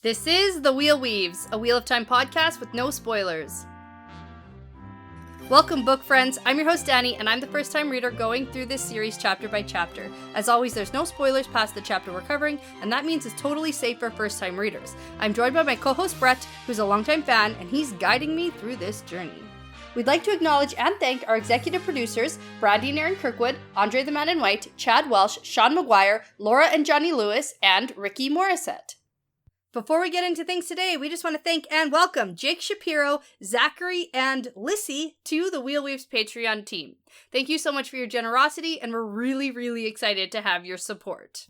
This is The Wheel Weaves, a Wheel of Time podcast with no spoilers. Welcome, book friends. I'm your host, Dani, and I'm the first-time reader going through this series chapter by chapter. As always, there's no spoilers past the chapter we're covering, and that means it's totally safe for first-time readers. I'm joined by my co-host, Brett, who's a longtime fan, and he's guiding me through this journey. We'd like to acknowledge and thank our executive producers, Brandy and Kirkwood, Andre the Man in White, Chad Welsh, Sean McGuire, Laura and Johnny Lewis, and Rikky Morrisette. Before we get into things today, we just want to thank and welcome Jake Shapiro, Zachary, and Lissy to the Wheel Weaves Patreon team. Thank you so much for your generosity, and we're really excited to have your support.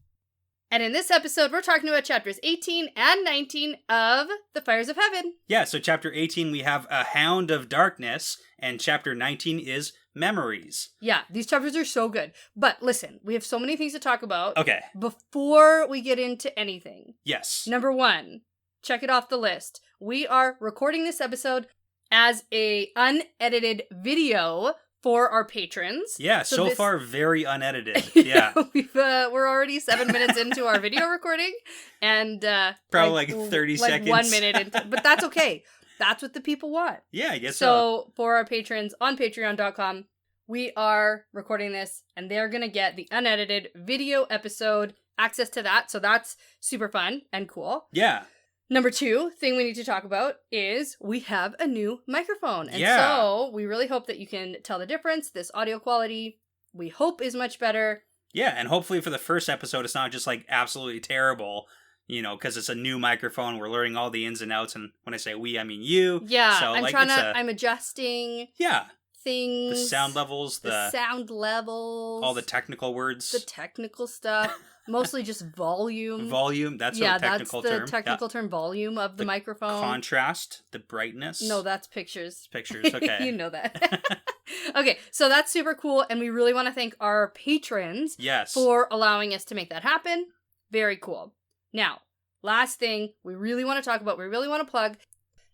And in this episode, we're talking about chapters 18 and 19 of The Fires of Heaven. Yeah, so chapter 18, we have a Hound of Darkness, and chapter 19 is Memories. Yeah, these chapters are so good. But listen, we have so many things to talk about. Okay. Before we get into anything. Yes. Number one, check it off the list. We are recording this episode as a unedited video for our patrons. Yeah, so far very unedited. Yeah. We're already 7 minutes into our video recording, and probably like 30 seconds. 1 minute into, but that's okay. That's what the people want. Yeah, I guess so. For our patrons on patreon.com, we are recording this, and they're going to get the unedited video episode, access to that, so that's super fun and cool. Yeah. Number two thing we need to talk about is we have a new microphone. And so we really hope that you can tell the difference. This audio quality, we hope, is much better. Yeah, and hopefully for the first episode, it's not just like absolutely terrible, you know, because it's a new microphone. We're learning all the ins and outs. And when I say we, I mean you. Yeah, so, I'm adjusting. Yeah. Things. The sound levels. The sound levels. All the technical words. The technical stuff. Mostly just volume. Volume, that's a technical term. That's the technical term, volume of the microphone. Contrast, the brightness. No, that's pictures. Pictures, okay. You know that. Okay, so that's super cool, and we really want to thank our patrons for allowing us to make that happen. Very cool. Now, last thing we really want to talk about, we really want to plug.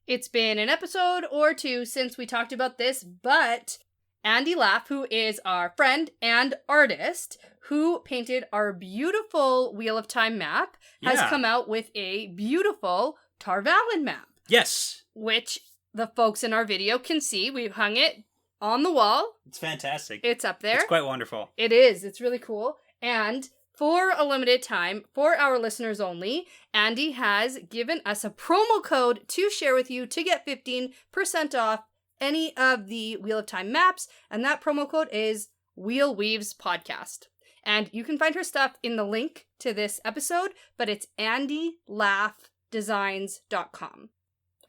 It's been an episode or two since we talked about this, but Andy Laff, who is our friend and artist, who painted our beautiful Wheel of Time map, has come out with a beautiful Tarvalin map. Yes. Which the folks in our video can see. We've hung it on the wall. It's fantastic. It's up there. It's quite wonderful. It is. It's really cool. And for a limited time, for our listeners only, Andy has given us a promo code to share with you to get 15% off any of the Wheel of Time maps, and that promo code is Wheel Weaves Podcast. And you can find her stuff in the link to this episode, but it's andylaughdesigns.com.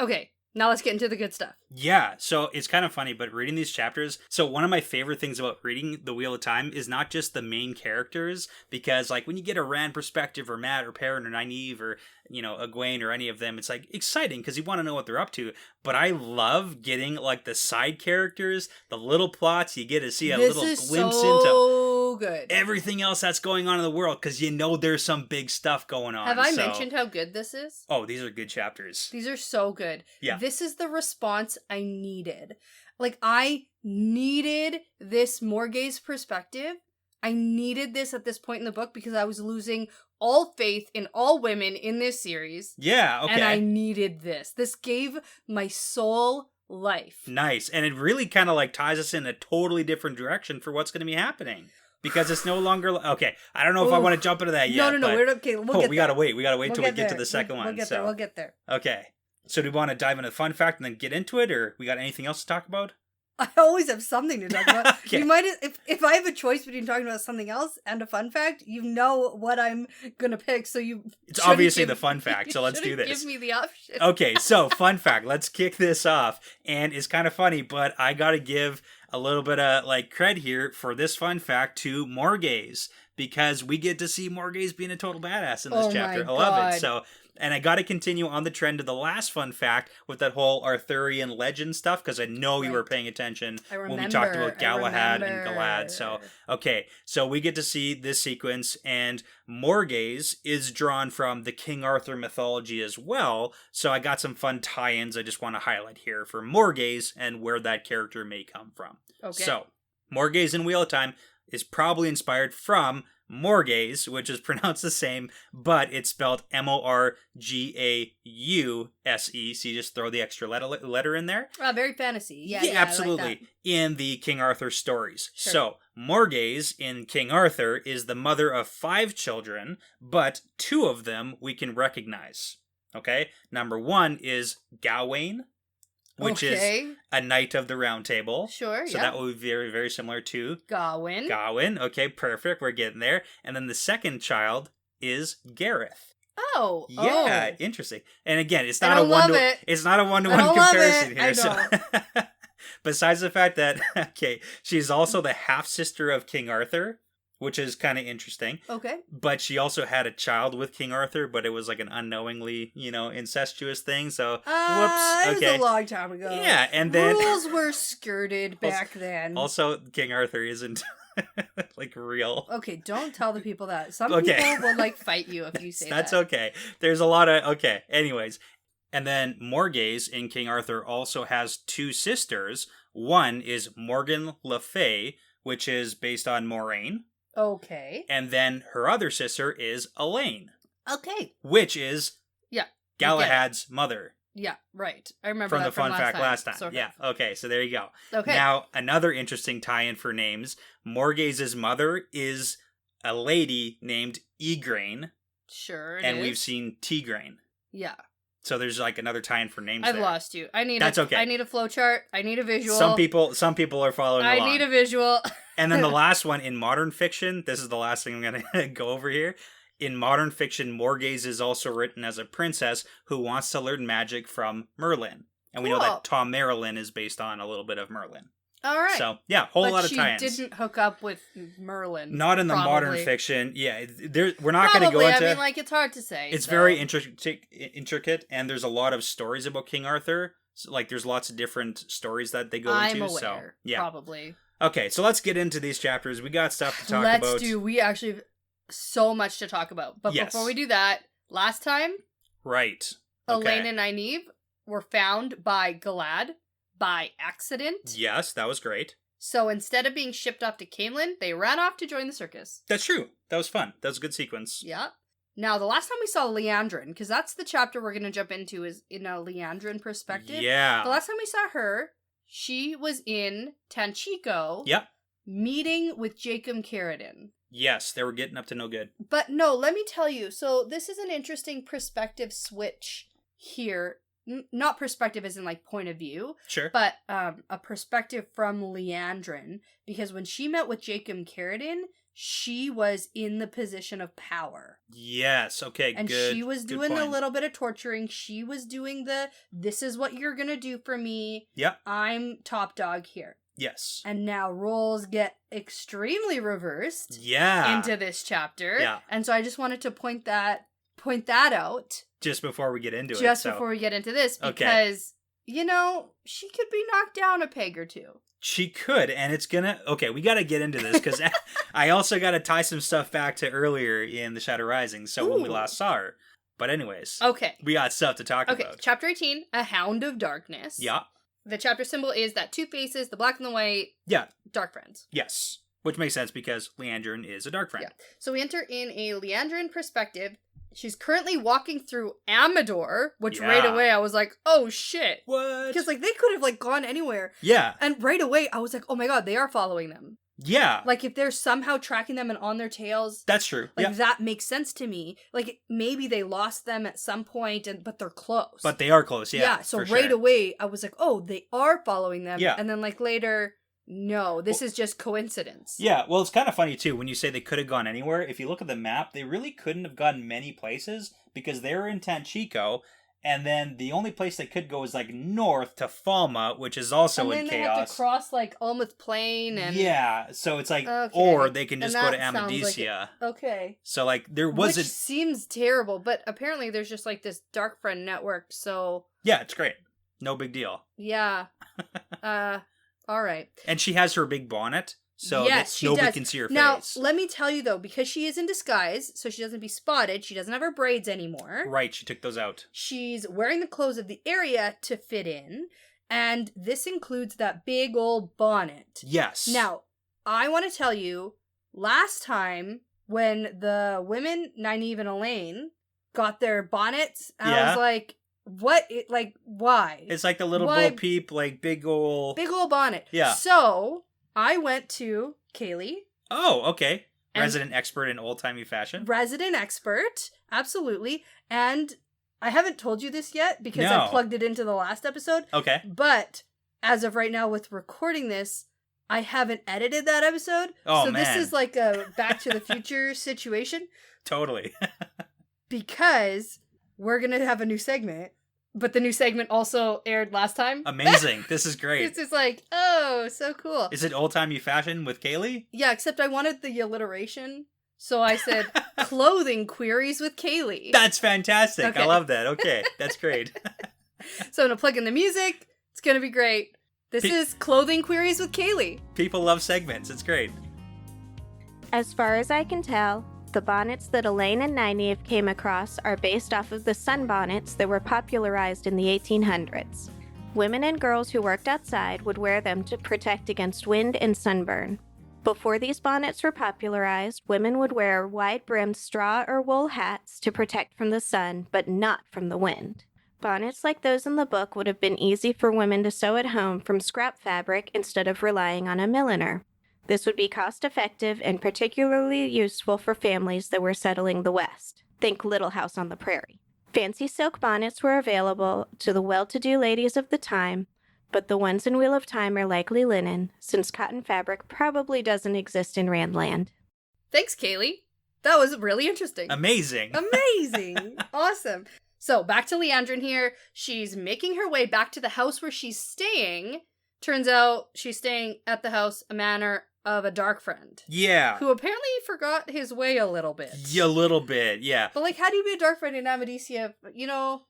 Okay, now let's get into the good stuff. Yeah, so it's kind of funny, but reading these chapters, so one of my favorite things about reading The Wheel of Time is not just the main characters, because like when you get a Rand perspective, or Matt, or Perrin, or Nynaeve, or, you know, Egwene, or any of them, it's like exciting because you want to know what they're up to. But I love getting like the side characters, the little plots. You get to see a little glimpse into good. everything else that's going on in the world, because you know there's some big stuff going on. Have I mentioned how good this is? Oh, these are good chapters. These are so good. Yeah. This is the response I needed. Like, I needed this Morgase perspective. I needed this at this point in the book because I was losing all faith in all women in this series. Yeah, okay. And I needed this. This gave my soul life. Nice. And it really kind of like ties us in a totally different direction for what's going to be happening. Because it's no longer... Okay, I don't know if I want to jump into that yet. No. We're okay. We'll get there. We got to wait. We got to wait till we get to the second one. We'll get there. Okay. So do we want to dive into the fun fact and then get into it, or we got anything else to talk about? I always have something to talk about. Okay. You might, if I have a choice between talking about something else and a fun fact, you know what I'm gonna pick. So it's obviously the fun fact. So let's do this. Give me the option. Okay, so fun fact. Let's kick this off, and it's kind of funny, but I gotta give a little bit of like cred here for this fun fact to Morgase, because we get to see Morgase being a total badass in this chapter. I love it. So. And I got to continue on the trend of the last fun fact with that whole Arthurian legend stuff, because I know you were paying attention when we talked about Galahad and Galad. So, okay, so we get to see this sequence, and Morgase is drawn from the King Arthur mythology as well. So I got some fun tie-ins I just want to highlight here for Morgase and where that character may come from. Okay. So, Morgase in Wheel of Time is probably inspired from Morgase, which is pronounced the same, but it's spelled Morgause. So you just throw the extra letter in there. Very fantasy. Yeah, absolutely. I like that. In the King Arthur stories. Sure. So, Morgase in King Arthur is the mother of 5 children, but 2 of them we can recognize. Okay? Number 1 is Gawain, which is a knight of the Round Table. Sure, So that will be very, very similar to Gawain. Okay, perfect. We're getting there. And then the second child is Gareth. Oh. Yeah, interesting. And again, it's not it's not a one-to-one comparison here. I So besides the fact that she's also the half-sister of King Arthur, which is kind of interesting. Okay. But she also had a child with King Arthur, but it was like an unknowingly, incestuous thing. So, whoops. Okay. It was a long time ago. Yeah, and then rules were skirted back then. Also, King Arthur isn't like real. Okay, don't tell the people that. Some people will fight you if you say That's that. okay. There's a lot of anyways. And then Morgase in King Arthur also has 2 sisters. One is Morgan Le Fay, which is based on Moraine. Okay. And then her other sister is Elaine. Okay. Which is Galahad's mother. Yeah, right. I remember from that the fun fact last time. So yeah, okay, so there you go. Okay. Now, another interesting tie-in for names. Morgase's mother is a lady named Igraine. Sure, and we've seen Tigraine. Yeah. So there's another tie-in for names. I've lost you. That's okay. I need a flowchart. I need a visual. Some people are following along. I need a visual. And then the last one in modern fiction, this is the last thing I'm going to go over here. In modern fiction, Morgase is also written as a princess who wants to learn magic from Merlin. And we know that Tom Merlin is based on a little bit of Merlin. All right. So, yeah, whole lot of tie-ins. But she didn't hook up with Merlin. Not in the modern fiction. Yeah, we're not going to go into... I mean, it's hard to say. It's very intricate, and there's a lot of stories about King Arthur. So, there's lots of different stories that they go into. I'm aware, so, yeah. Probably. Okay, so let's get into these chapters. We got stuff to talk about. We actually have so much to talk about. But before we do that, last time... Right. Okay. Elaine and Nynaeve were found by Galad by accident. Yes, that was great. So instead of being shipped off to Camelin, they ran off to join the circus. That's true. That was fun. That was a good sequence. Yeah. Now, the last time we saw Liandrin, because that's the chapter we're going to jump into, is in a Liandrin perspective. Yeah. The last time we saw her, she was in Tanchico. Yep. Meeting with Jacob Carradine. Yes, they were getting up to no good. But no, let me tell you. So this is an interesting perspective switch here. Not perspective as in point of view. Sure. But a perspective from Liandrin. Because when she met with Jacob Carradine, she was in the position of power. Yes, okay, and good. And she was doing a little bit of torturing. She was doing this is what you're going to do for me. Yep. I'm top dog here. Yes. And now roles get extremely reversed. Yeah. Into this chapter. Yeah. And so I just wanted to point that out. Just before we get into it. Just before we get into this. Because, she could be knocked down a peg or two. She could, and it's gonna... Okay, we gotta get into this, because I also gotta tie some stuff back to earlier in The Shadow Rising, so when we last saw her. But anyways. Okay. We got stuff to talk about. Okay, chapter 18, A Hound of Darkness. Yeah. The chapter symbol is that 2 faces, the black and the white. Yeah. Dark friends. Yes. Which makes sense because Liandrin is a dark friend. Yeah. So we enter in a Liandrin perspective. She's currently walking through Amador, which right away I was like, oh shit. What? Because they could have gone anywhere. Yeah. And right away I was like, oh my god, they are following them. Yeah. If they're somehow tracking them and on their tails. That's true. That makes sense to me. Maybe they lost them at some point, but they're close. But they are close, yeah. Yeah, so right away, I was like, oh, they are following them. Yeah. And then, later, no, this is just coincidence. Yeah, well, it's kind of funny, too, when you say they could have gone anywhere. If you look at the map, they really couldn't have gone many places because they were in Tanchico. And then the only place they could go is north to Falma, which is also in chaos. And then they have to cross Ulmuth Plain and... Yeah, so it's okay. Or they can just go to Amadisia. Okay. So there was Which seems terrible, but apparently there's just this dark friend network, so... Yeah, it's great. No big deal. Yeah. All right. And she has her big bonnet. So yes, that nobody does. can see her now, face. Now, let me tell you, though, because she is in disguise, so she doesn't be spotted, she doesn't have her braids anymore. Right, she took those out. She's wearing the clothes of the area to fit in, and this includes that big old bonnet. Yes. Now, I want to tell you, last time, when the women, Nynaeve and Elaine, got their bonnets, and I Yeah. was like, what? Why? It's like the little Why- Bo Peep, like big ol'... Big old bonnet. Yeah. So, I went to Kaylee. Oh, okay. And- Resident expert in old-timey fashion. Resident expert. Absolutely. And I haven't told you this yet because I No. plugged it into the last episode. Okay. But as of right now with recording this, I haven't edited that episode. Oh, so man. this is like a Back to the Future situation Totally. because we're going to have a new segment. But the new segment also aired last time. Amazing. This is great. It's just like, oh, so cool. Is it old-timey fashion with Kaylee? Yeah, except I wanted the alliteration. So I said, clothing queries with Kaylee. That's fantastic. Okay. I love that. Okay. That's great. So I'm going to plug in the music. It's going to be great. This is Clothing Queries with Kaylee. People love segments. It's great. As far as I can tell, the bonnets that Elaine and Nynaeve came across are based off of the sunbonnets that were popularized in the 1800s. Women and girls who worked outside would wear them to protect against wind and sunburn. Before these bonnets were popularized, women would wear wide-brimmed straw or wool hats to protect from the sun, but not from the wind. Bonnets like those in the book would have been easy for women to sew at home from scrap fabric instead of relying on a milliner. This would be cost-effective and particularly useful for families that were settling the West. Think Little House on the Prairie. Fancy silk bonnets were available to the well-to-do ladies of the time, but the ones in Wheel of Time are likely linen, since cotton fabric probably doesn't exist in Randland. Thanks, Kaylee. That was really interesting. Amazing. Amazing. Awesome. So back to Liandrin here. She's making her way back to the house where she's staying. Turns out she's staying at the house, a manor of a dark friend. Yeah. Who apparently forgot his way a little bit. A little bit, yeah. But like, how do you be a dark friend in Amadisia,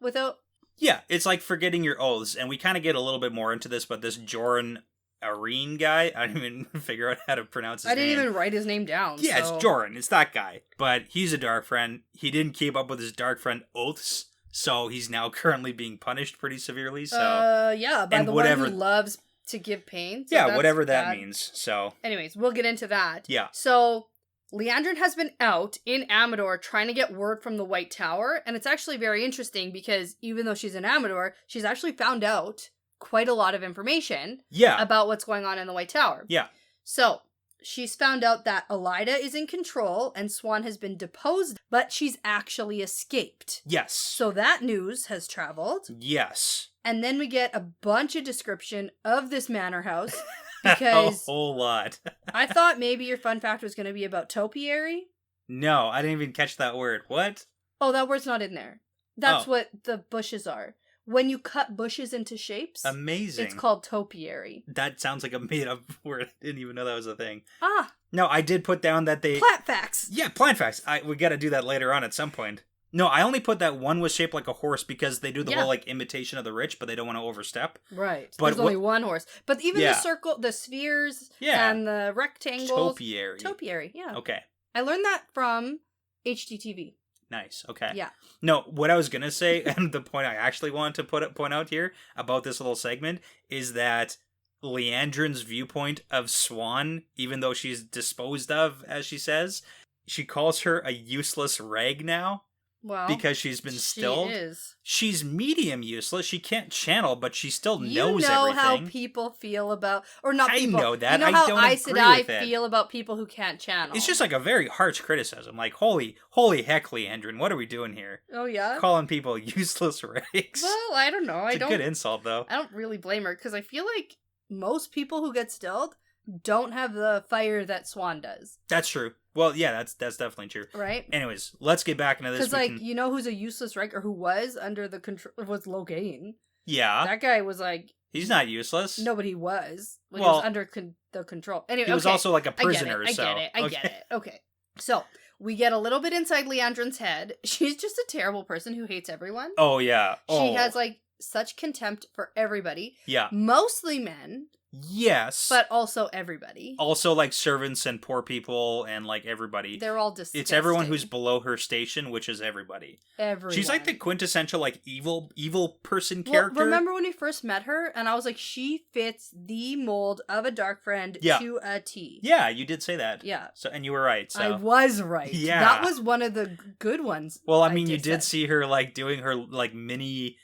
without... Yeah, it's like forgetting your oaths, and we kind of get a little bit more into this, but this Joran Areen guy, I didn't even figure out how to pronounce his name. I didn't even write his name down. Yeah, so. it's Joran, it's that guy. But he's a dark friend. He didn't keep up with his dark friend oaths, so he's now currently being punished pretty severely, so... yeah, by and the whatever- one who loves to give pain. So yeah, that's whatever that bad. means, so... Anyways, we'll get into that. Yeah. So, Liandrin has been out in Amador trying to get word from the White Tower, and it's actually very interesting because even though she's in Amador, she's actually found out quite a lot of information Yeah. about what's going on in the White Tower. Yeah. So, she's found out that Elida is in control and Swan has been deposed, but she's actually escaped. Yes. So that news has traveled. Yes. And then we get a bunch of description of this manor house A because whole lot. I thought maybe your fun fact was going to be about topiary. No, I didn't even catch that word. What? Oh, that word's not in there. That's Oh. what the bushes are. When you cut bushes into shapes, Amazing. it's called topiary. That sounds like a made-up word. I didn't even know that was a thing. Ah, No, I did put down that they... plant facts. Yeah, plant facts. We gotta do that later on at some point. No, I only put that one was shaped like a horse because they do the Yeah. whole, like, imitation of the rich, but they don't want to overstep. Right. But There's only one horse. But even Yeah. the circle, the spheres, Yeah. and the rectangles. Topiary. Topiary, yeah. Okay. I learned that from HGTV. Nice. Okay. Yeah. No, what I was gonna say, and the point I actually wanted to point out here about this little segment is that Liandrin's viewpoint of Swan, even though she's disposed of, as she says, she calls her a useless rag now Well, because she's been stilled. She is. She's medium useless. She can't channel, but she still knows You know everything. how people feel about, or not I people. know that. You know I how don't Aes agree Sedai with it. feel about people who can't channel. It's just like a very harsh criticism. Like, holy heck, Liandrin, what are we doing here? Oh yeah. Calling people useless rags. Well, I don't know. It's a good insult, though. I don't really blame her because I feel like most people who get stilled don't have the fire that Swan does. That's true. Well, yeah, that's definitely true. Right? Anyways, let's get back into this. Because, like, you know who's a useless wreck, or who was under the control, was Moghedien. yeah, That guy was like, he's not useless. no, but he was. When he Well, was under the control. Anyway, he was okay. also like a prisoner. I get it. I get it. Okay. So, we get a little bit inside Liandrin's head. She's just a terrible person who hates everyone. Oh yeah. Oh. She has, like, such contempt for everybody. Yeah. Mostly men. Yes. But also everybody. Also, like, servants and poor people and, like, everybody. They're all disgusting. It's everyone who's below her station, which is everybody. Everyone. She's like the quintessential, like, evil person character. Remember when we first met her? And I was like, she fits the mold of a dark friend to a T. Yeah, you did say that. Yeah. So, and you were right. So. I was right. Yeah. That was one of the good ones. Well, I mean, you did see her, like, doing her, like, mini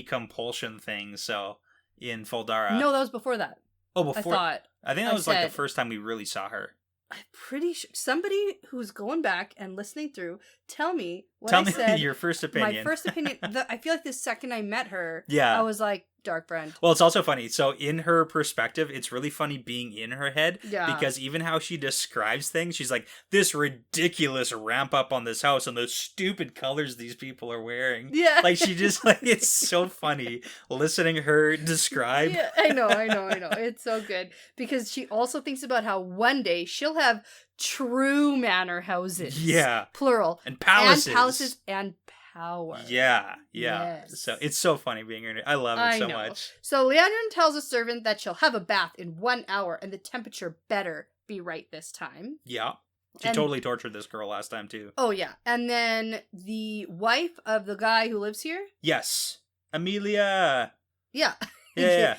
compulsion thing, so, in Foldara. No, that was before that. Oh, before? I think that was like the first time we really saw her. I'm pretty sure somebody who's going back and listening through, tell me said. Your first opinion. My first opinion. I feel like the second I met her, yeah, I was like, dark friend. Well, it's also funny. So in her perspective, it's really funny being in her head. Yeah. Because even how she describes things, she's like, this ridiculous ramp up on this house and those stupid colors these people are wearing. Yeah. Like, she just, like, it's so funny listening to her describe. Yeah, I know. It's so good. Because she also thinks about how one day she'll have true manor houses. Yeah. Plural. And palaces. And palaces and power. Yeah. Yes. So it's so funny being here. I love it so much. So Liandrin tells a servant that she'll have a bath in 1 hour and the temperature better be right this time. Yeah. She totally tortured this girl last time too. Oh yeah. And then the wife of the guy who lives here? Yes. Amelia. Yeah. Yeah.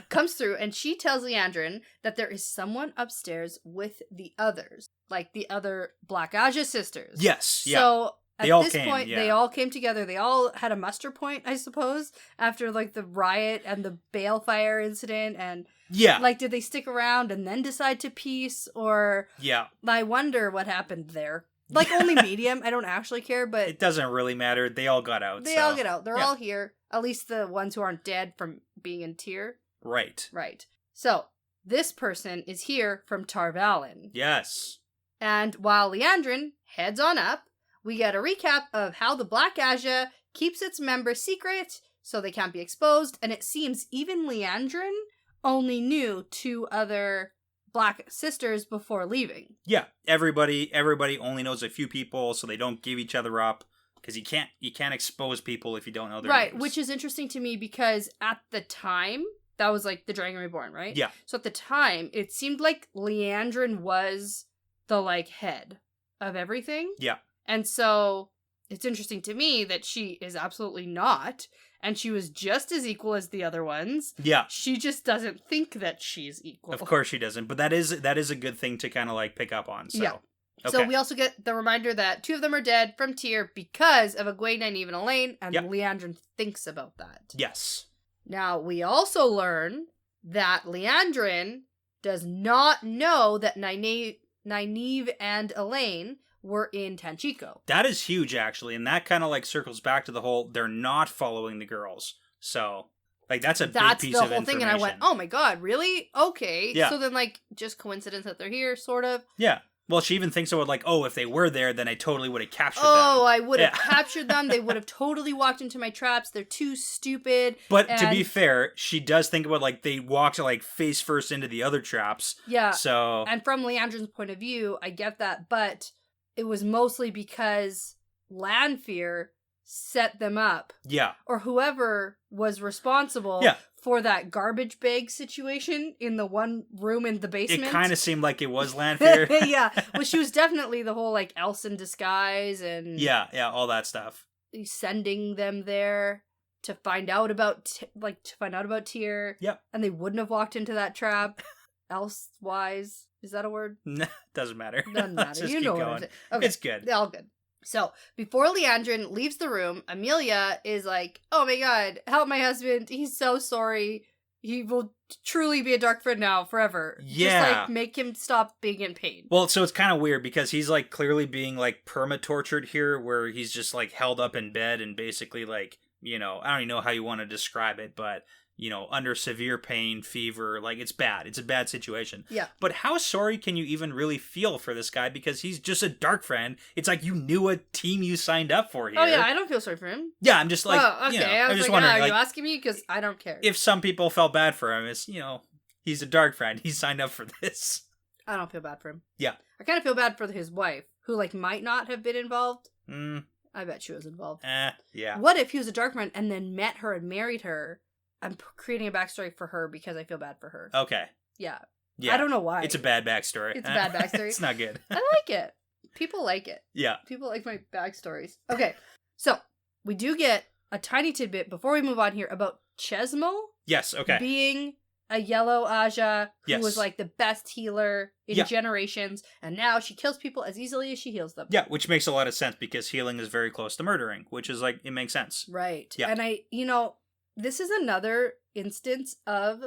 Comes through and she tells Liandrin that there is someone upstairs with the others. Like the other Black Aja sisters. Yes. Yeah. So They at this point, yeah. they all came together. They all had a muster point, I suppose, after like the riot and the balefire incident. And yeah, like, did they stick around and then decide to peace? Or yeah, I wonder what happened there. Like, only medium. I don't actually care, but it doesn't really matter. They all got out. They all get out. They're all here. At least the ones who aren't dead from being in tier. Right. So this person is here from Tarvalin. Yes. And while Liandrin heads on up, we get a recap of how the Black Aja keeps its members secret so they can't be exposed, and it seems even Liandrin only knew 2 other Black sisters before leaving. Yeah, everybody only knows a few people, so they don't give each other up, because you can't expose people if you don't know their names. Right, which is interesting to me because at the time, that was like the Dragon Reborn, right? Yeah. So at the time, it seemed like Liandrin was the like head of everything. Yeah. And so it's interesting to me that she is absolutely not. And she was just as equal as the other ones. Yeah. She just doesn't think that she's equal. Of course she doesn't. But that is a good thing to kind of like pick up on. So. Yeah. Okay. So we also get the reminder that 2 of them are dead from Tyr because of Egwene and even Elaine. And Liandrin thinks about that. Yes. Now we also learn that Liandrin does not know that Nynaeve and Elaine were in Tanchico. That is huge, actually, and that kind of like circles back to the whole they're not following the girls. So, like, that's a big piece of information. That's the whole thing, and I went, oh my god, really? Okay. Yeah. So then, like, just coincidence that they're here, sort of. Yeah. Well, she even thinks about, like, oh, if they were there, then I totally would have captured them. Oh, I would have captured them. They would have totally walked into my traps. They're too stupid. But to be fair, she does think about, like, they walked, like, face first into the other traps. Yeah. So. And from Leandrin's point of view, I get that, but it was mostly because Lanfear set them up. Yeah. Or whoever was responsible for that garbage bag situation in the one room in the basement. It kind of seemed like it was Lanfear. Yeah. Well, she was definitely the whole, like, Elsa in disguise and... Yeah, all that stuff. Sending them there to find out about, Tyr. Yep. And they wouldn't have walked into that trap elsewise. Is that a word? No, doesn't matter. Doesn't matter. You know what I'm saying. Okay. It's good. They're all good. So, before Liandrin leaves the room, Amelia is like, oh my god, help my husband. He's so sorry. He will truly be a dark friend now forever. Yeah. Just, like, make him stop being in pain. Well, so it's kind of weird because he's, like, clearly being, like, perma-tortured here where he's just, like, held up in bed and basically, like, you know, I don't even know how you want to describe it, but... you know, under severe pain, fever, like, it's bad. It's a bad situation. Yeah. But how sorry can you even really feel for this guy? Because he's just a dark friend. It's like you knew a team you signed up for here. Oh, yeah, I don't feel sorry for him. Yeah, I'm just like, oh, okay. you know, I was I'm just like, wondering, are you asking me? Because I don't care. If some people felt bad for him, it's, you know, he's a dark friend. He signed up for this. I don't feel bad for him. Yeah. I kind of feel bad for his wife, who, like, might not have been involved. I bet she was involved. Yeah. What if he was a dark friend and then met her and married her I'm creating a backstory for her because I feel bad for her. Okay. Yeah. Yeah. I don't know why. It's a bad backstory. It's a bad backstory. It's not good. I like it. People like it. Yeah. People like my backstories. Okay. So, we do get a tiny tidbit before we move on here about Chesmo Yes, okay. being a yellow Aja who Yes. was like the best healer in Yeah. generations, and now she kills people as easily as she heals them. Yeah, which makes a lot of sense because healing is very close to murdering, which is like, it makes sense. Right. Yeah. And this is another instance of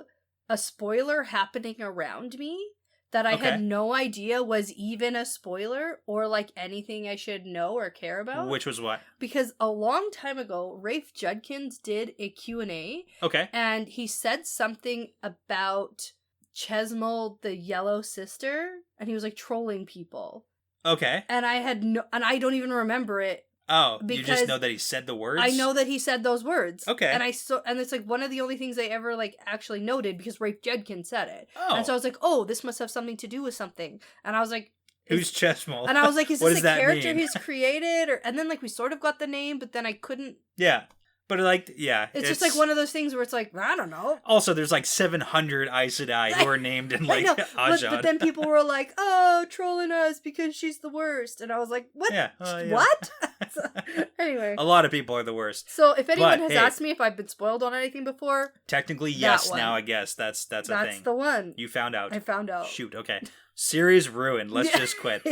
a spoiler happening around me that I Okay. had no idea was even a spoiler or like anything I should know or care about. Which was what? Because a long time ago, Rafe Judkins did a Q&A Okay. and he said something about Chesmo, the yellow sister, and he was like trolling people. Okay. And I don't even remember it. Oh, you Because just know that he said the words? I know that he said those words. Okay. And it's like one of the only things I ever like actually noted because Rafe Judkins said it. Oh. And so I was like, oh, this must have something to do with something. And I was like, Who's Chesmo? and I was like, is What this does a that character mean? he's created? And then like we sort of got the name, but then I couldn't. Yeah. But like, yeah. It's just like one of those things where it's like, I don't know. Also, there's like 700 Aes Sedai who are named in like I know, Ajad. but then people were like, oh, trolling us because she's the worst. And I was like, what? Yeah. Yeah. What? So, anyway. A lot of people are the worst. So if anyone But, has hey. asked me if I've been spoiled on anything before, Technically, That yes. one. Now I guess that's a thing. that's the one. You found out. I found out. Shoot. Okay. Series ruined. Let's just quit.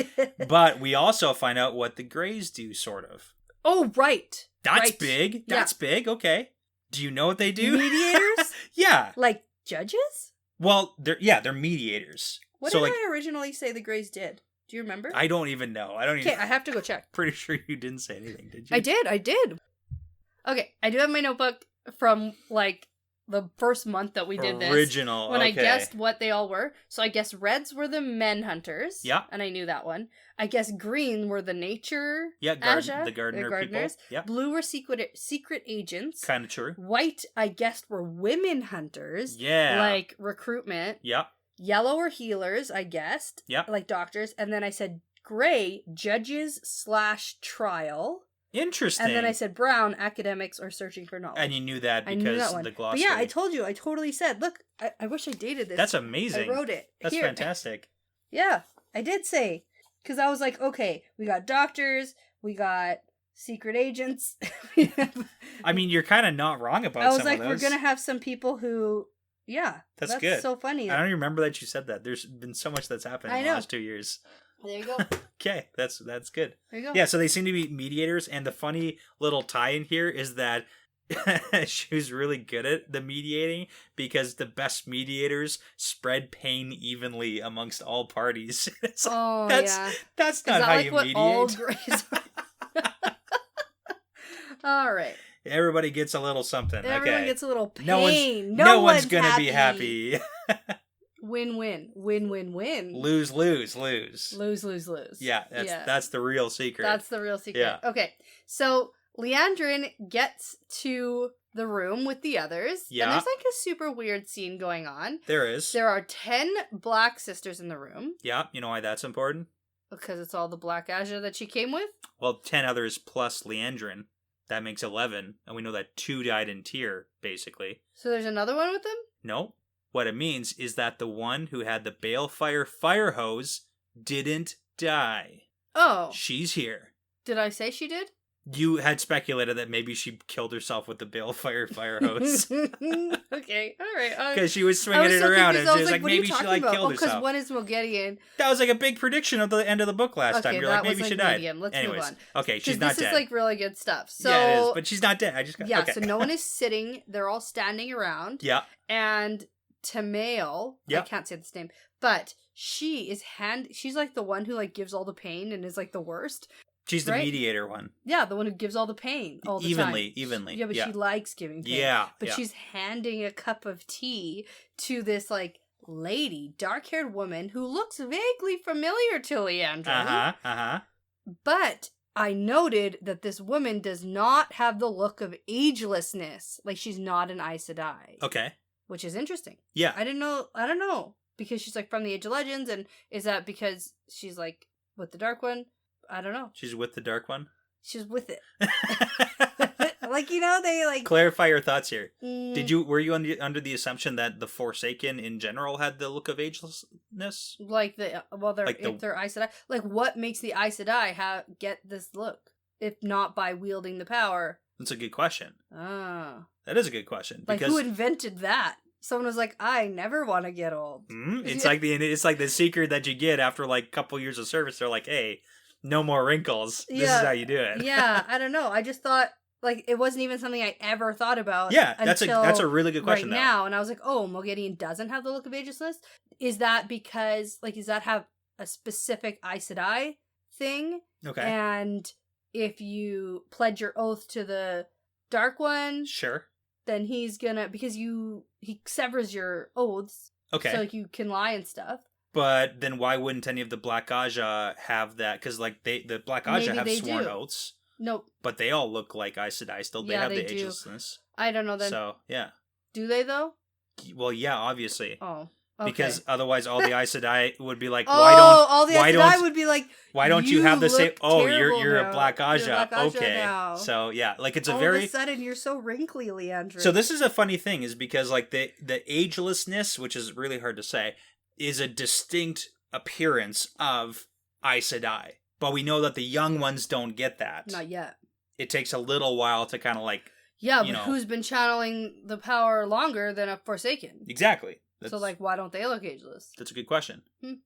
But we also find out what the Greys do, sort of. Oh, right. That's Right. big. That's big. Okay. Do you know what they do? Mediators? Yeah. Like judges? Well, they're mediators. What so did like, I originally say the Greys did? Do you remember? I don't even know. I don't even. Okay, I have to go check. Pretty sure you didn't say anything, did you? I did. Okay, I do have my notebook from like the first month that we did this. Original. When I okay. guessed what they all were. So I guess reds were the men hunters. Yeah. And I knew that one. I guess green were the nature Yeah, Aja, the gardener gardeners. people. Yeah. Blue were secret agents. Kind of true. White, I guessed, were women hunters. Yeah. Like recruitment. Yeah. Yellow were healers, I guessed. Yeah. Like doctors. And then I said gray, judges/trial. Interesting. And then I said brown, academics or searching for knowledge. And you knew that I because knew that one. the But glossary. yeah, I told you. I totally said, look, I wish I dated this. That's amazing. I wrote it. That's Here. fantastic. Yeah, I did say. Because I was like, okay, we got doctors, we got secret agents. I mean, you're kind of not wrong about I was some like, of we're those. going to have some people who, yeah. That's good. So funny. I don't even remember that you said that. There's been so much that's happened in the know. last 2 years. There you go. Okay, that's good. There you go. Yeah, so they seem to be mediators, and the funny little tie-in here is that she was really good at the mediating because the best mediators spread pain evenly amongst all parties. It's like, Oh, that's yeah. that's Is not that how like you what mediate. all Greys are? All right. Everybody gets a little something. Everyone okay. gets a little pain. No one's gonna be happy. Win-win. Win-win-win. Lose. Lose, lose, lose. Yeah, that's the real secret. That's the real secret. Yeah. Okay, so Liandrin gets to the room with the others. Yeah. And there's like a super weird scene going on. There is. There are 10 black sisters in the room. Yeah, you know why that's important? Because it's all the black Aja that she came with. Well, 10 others plus Liandrin. That makes 11. And we know that 2 died in Tyr, basically. So there's another one with them? No. What it means is that the one who had the balefire fire hose didn't die. Oh. She's here. Did I say she did? You had speculated that maybe she killed herself with the balefire fire hose. Okay, alright. Because she was I swinging was it so around confused. and I she was was like, what are you maybe she talking like about? killed because herself. one is Moghedien. That was like a big prediction of the end of the book last time. Okay, You're like, that was maybe she like died. medium. Let's Anyways, move on. okay, she's Because not this dead. is like really good stuff. So yeah, it is, but she's not dead. I just got yeah, okay. so no one is sitting. They're all standing around. Yeah. And Tamael, Yeah. I can't say this name, but she is she's like the one who like gives all the pain and is like the worst. She's the right? mediator one. Yeah, the one who gives all the pain all the time. Evenly. Yeah, but she likes giving pain. Yeah. But yeah. she's handing a cup of tea to this like lady, dark-haired woman who looks vaguely familiar to Liandrin. But I noted that this woman does not have the look of agelessness. Like she's not an Aes Sedai. Okay. Which is interesting. Yeah. I don't know. Because she's like from the Age of Legends, and is that because she's like with the Dark One? I don't know. She's with the dark one? She's with it. Like, you know, they like... Clarify your thoughts here. No. Were you under the assumption that the Forsaken in general had the look of agelessness? Like if they're Aes Sedai, like what makes the Aes Sedai get this look if not by wielding the power? That's a good question. Ah, that is a good question. Like who invented that? Someone was like, I never want to get old. It's like the secret that you get after like a couple years of service. They're like, hey, no more wrinkles. This is how you do it. Yeah, I don't know. I just thought like it wasn't even something I ever thought about. Yeah, that's a really good question. Right now, and I was like, oh, Moghedien doesn't have the look of agelessness. Is that because does that have a specific Aes Sedai thing? Okay. And if you pledge your oath to the Dark One, sure, then he's gonna he severs your oaths. Okay. So you can lie and stuff. But then why wouldn't any of the Black Aja have that? Because like the Black Aja have sworn oaths. Nope. But they all look like Aes Sedai still. They have the agelessness. I don't know then. So yeah. Do they though? Well, yeah, obviously. Oh. Okay. Because otherwise, all the Aes Sedai would be like, all the Aes Sedai would be like, why don't you have the same? Oh, you're now. a Black Aja. You're Black Aja okay. now. So yeah, like it's all of a sudden you're so wrinkly, Liandrin. So this is a funny thing, is because like the agelessness, which is really hard to say, is a distinct appearance of Aes Sedai, but we know that the young ones don't get that. Not yet. It takes a little while to kind of like. Yeah, but who's been channeling the power longer than a Forsaken? Exactly. So, like, why don't they look ageless? That's a good question.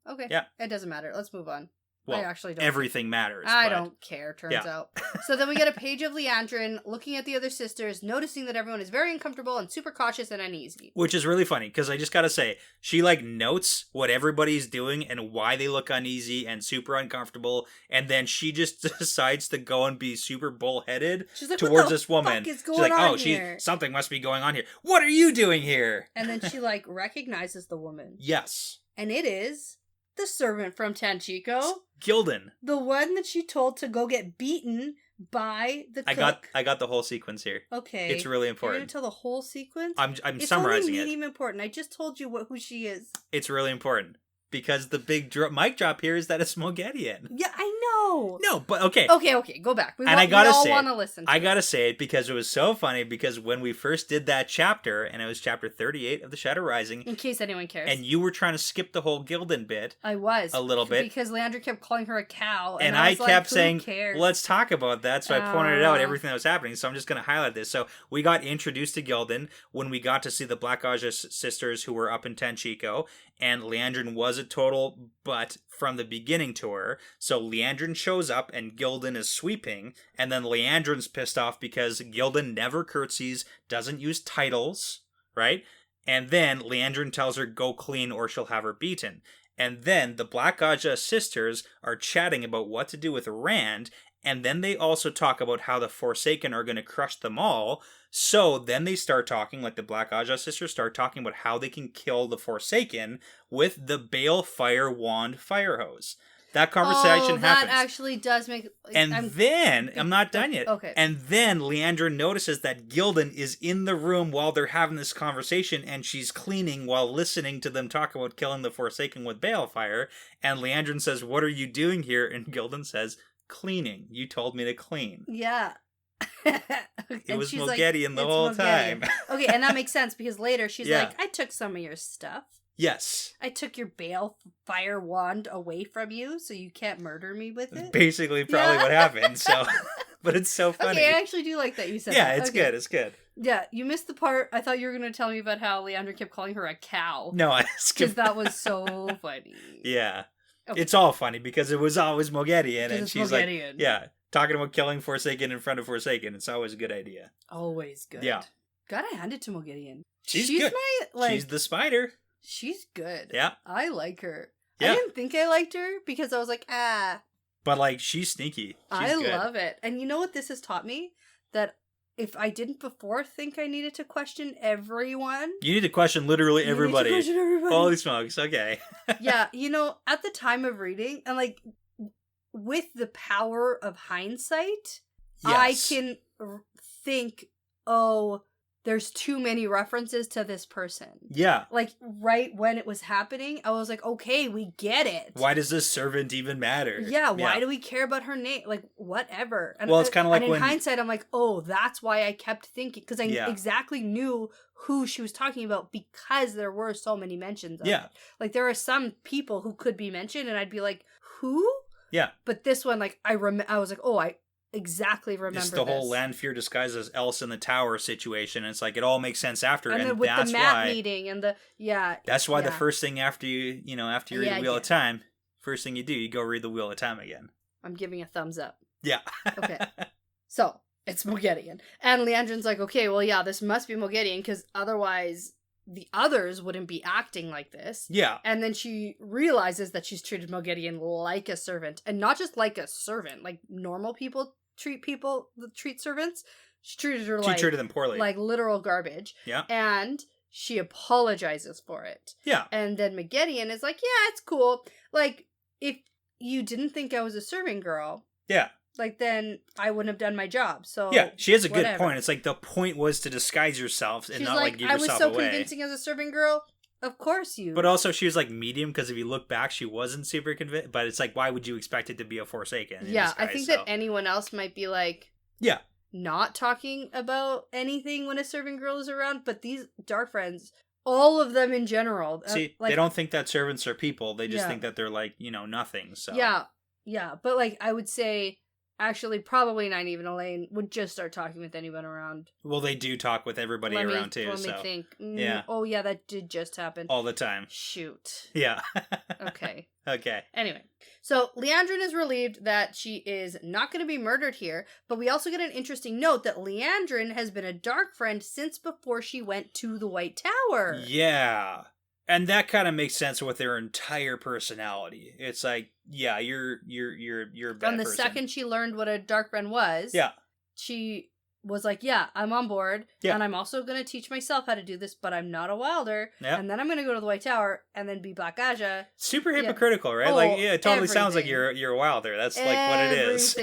Okay. Yeah. It doesn't matter. Let's move on. Well, I actually don't. Everything matters. I don't care, turns out. So then we get a page of Liandrin looking at the other sisters, noticing that everyone is very uncomfortable and super cautious and uneasy. Which is really funny, because I just gotta say, she, like, notes what everybody's doing and why they look uneasy and super uncomfortable, and then she just decides to go and be super bullheaded like, towards this woman. What the fuck is going She's like, on oh, here? something must be going on here. What are you doing here? And then she, like, recognizes the woman. Yes. And it is the servant from Tanchico. Gildan. The one that she told to go get beaten by the cook. I got the whole sequence here. Okay. It's really important. You're going to tell the whole sequence? I'm it's summarizing only medium important. I just told you who she is. It's really important. Because the big mic drop here is that it's Moghedien. Yeah, I know. No, but okay. Okay, go back. We all want to listen to I gotta say it because it was so funny, because when we first did that chapter, and it was chapter 38 of The Shadow Rising. In case anyone cares. And you were trying to skip the whole Gildan bit. I was. A little bit. Because Liandrin kept calling her a cow. And I kept saying, let's talk about that. So I pointed it out, everything that was happening. So I'm just going to highlight this. So we got introduced to Gildan when we got to see the Black Aja sisters who were up in Tanchico. And Liandrin was a total butt from the beginning to her. So Liandrin shows up and Gildan is sweeping. And then Liandrin's pissed off because Gildan never curtsies, doesn't use titles, right? And then Liandrin tells her, go clean or she'll have her beaten. And then the Black Aja sisters are chatting about what to do with Rand. And then they also talk about how the Forsaken are going to crush them all. So then they start talking, like the Black Aja sisters start talking about how they can kill the Forsaken with the Bale Fire Wand fire hose. That conversation happens. That actually does make... I'm not done yet. Okay. And then Liandrin notices that Gildan is in the room while they're having this conversation, and she's cleaning while listening to them talk about killing the Forsaken with Balefire. And Liandrin says, what are you doing here? And Gildan says, cleaning. You told me to clean. Yeah. It was Moghedien the whole time. Okay, and that makes sense because later she's like, I took some of your stuff. Yes. I took your Balefire wand away from you, so you can't murder me with it. Basically, probably what happened. So, but it's so funny. Okay, I actually do like that you said that. Yeah, it's good. It's good. Yeah, you missed the part. I thought you were going to tell me about how Liandrin kept calling her a cow. No, I skipped. Because that was so funny. Yeah. Okay. It's all funny because it was always Moghedien, and she's Moghedien. Like, yeah, talking about killing Forsaken in front of Forsaken. It's always a good idea. Always good. Yeah. Gotta hand it to Moghedien. She's good. She's the spider. She's good. Yeah. I like her. Yeah. I didn't think I liked her because I was like, But, like, she's sneaky. I love it. And you know what this has taught me? That if I didn't before think I needed to question everyone. You need to question literally everybody. You need to question everybody. Holy smokes. Okay. Yeah. You know, at the time of reading, and like, with the power of hindsight, yes. I can think, oh, there's too many references to this person. Yeah. Like, right when it was happening, I was like, okay, we get it. Why does this servant even matter? Yeah, why do we care about her name? Like, whatever. And, well, it's kind of like and in when... hindsight, I'm like, oh, that's why I kept thinking. Because I exactly knew who she was talking about because there were so many mentions of it. Like, there are some people who could be mentioned, and I'd be like, who? Yeah. But this one, like, I was like, oh, I exactly remember it's the whole Lanfear disguised as Else in the Tower situation. It's like it all makes sense after, and then with that's the map meeting and the that's why the first thing after you read the Wheel of Time, first thing you do, you go read the Wheel of Time again. I'm giving a thumbs up. Yeah. Okay. So it's Moghedien, and Liandrin's like, okay, well, yeah, this must be Moghedien because otherwise the others wouldn't be acting like this. Yeah. And then she realizes that she's treated Moghedien like a servant, and not just like a servant, like normal people treat servants. She treated them poorly, like literal garbage. Yeah. And she apologizes for it. Yeah. And then Moghedien is like, yeah, it's cool. Like, if you didn't think I was a serving girl, yeah, like, then I wouldn't have done my job. So yeah, she has a good point. It's like the point was to disguise yourself and not like give yourself away. I was so convincing as a serving girl. Of course you. But also she was like medium because if you look back, she wasn't super convinced. But it's like, why would you expect it to be a Forsaken? Yeah, I think that anyone else might be like, yeah, not talking about anything when a serving girl is around. But these dark friends, all of them in general, see, they don't think that servants are people. They just think that they're like, nothing. So yeah. But like, I would say, actually, probably not even Elaine would just start talking with anyone around. Well, they do talk with everybody around too. Let me think. Yeah. Oh, yeah, that did just happen. All the time. Shoot. Yeah. Okay. Okay. Anyway, so Liandrin is relieved that she is not going to be murdered here, but we also get an interesting note that Liandrin has been a dark friend since before she went to the White Tower. Yeah. And that kind of makes sense with their entire personality. It's like, yeah, you're a bad From the person. second she learned what a dark friend was, she was like, yeah, I'm on board, and I'm also going to teach myself how to do this, but I'm not a wilder, and then I'm going to go to the White Tower, and then be Black Aja. Super hypocritical, right? Like, yeah, it totally sounds like you're a wilder. That's like what it is.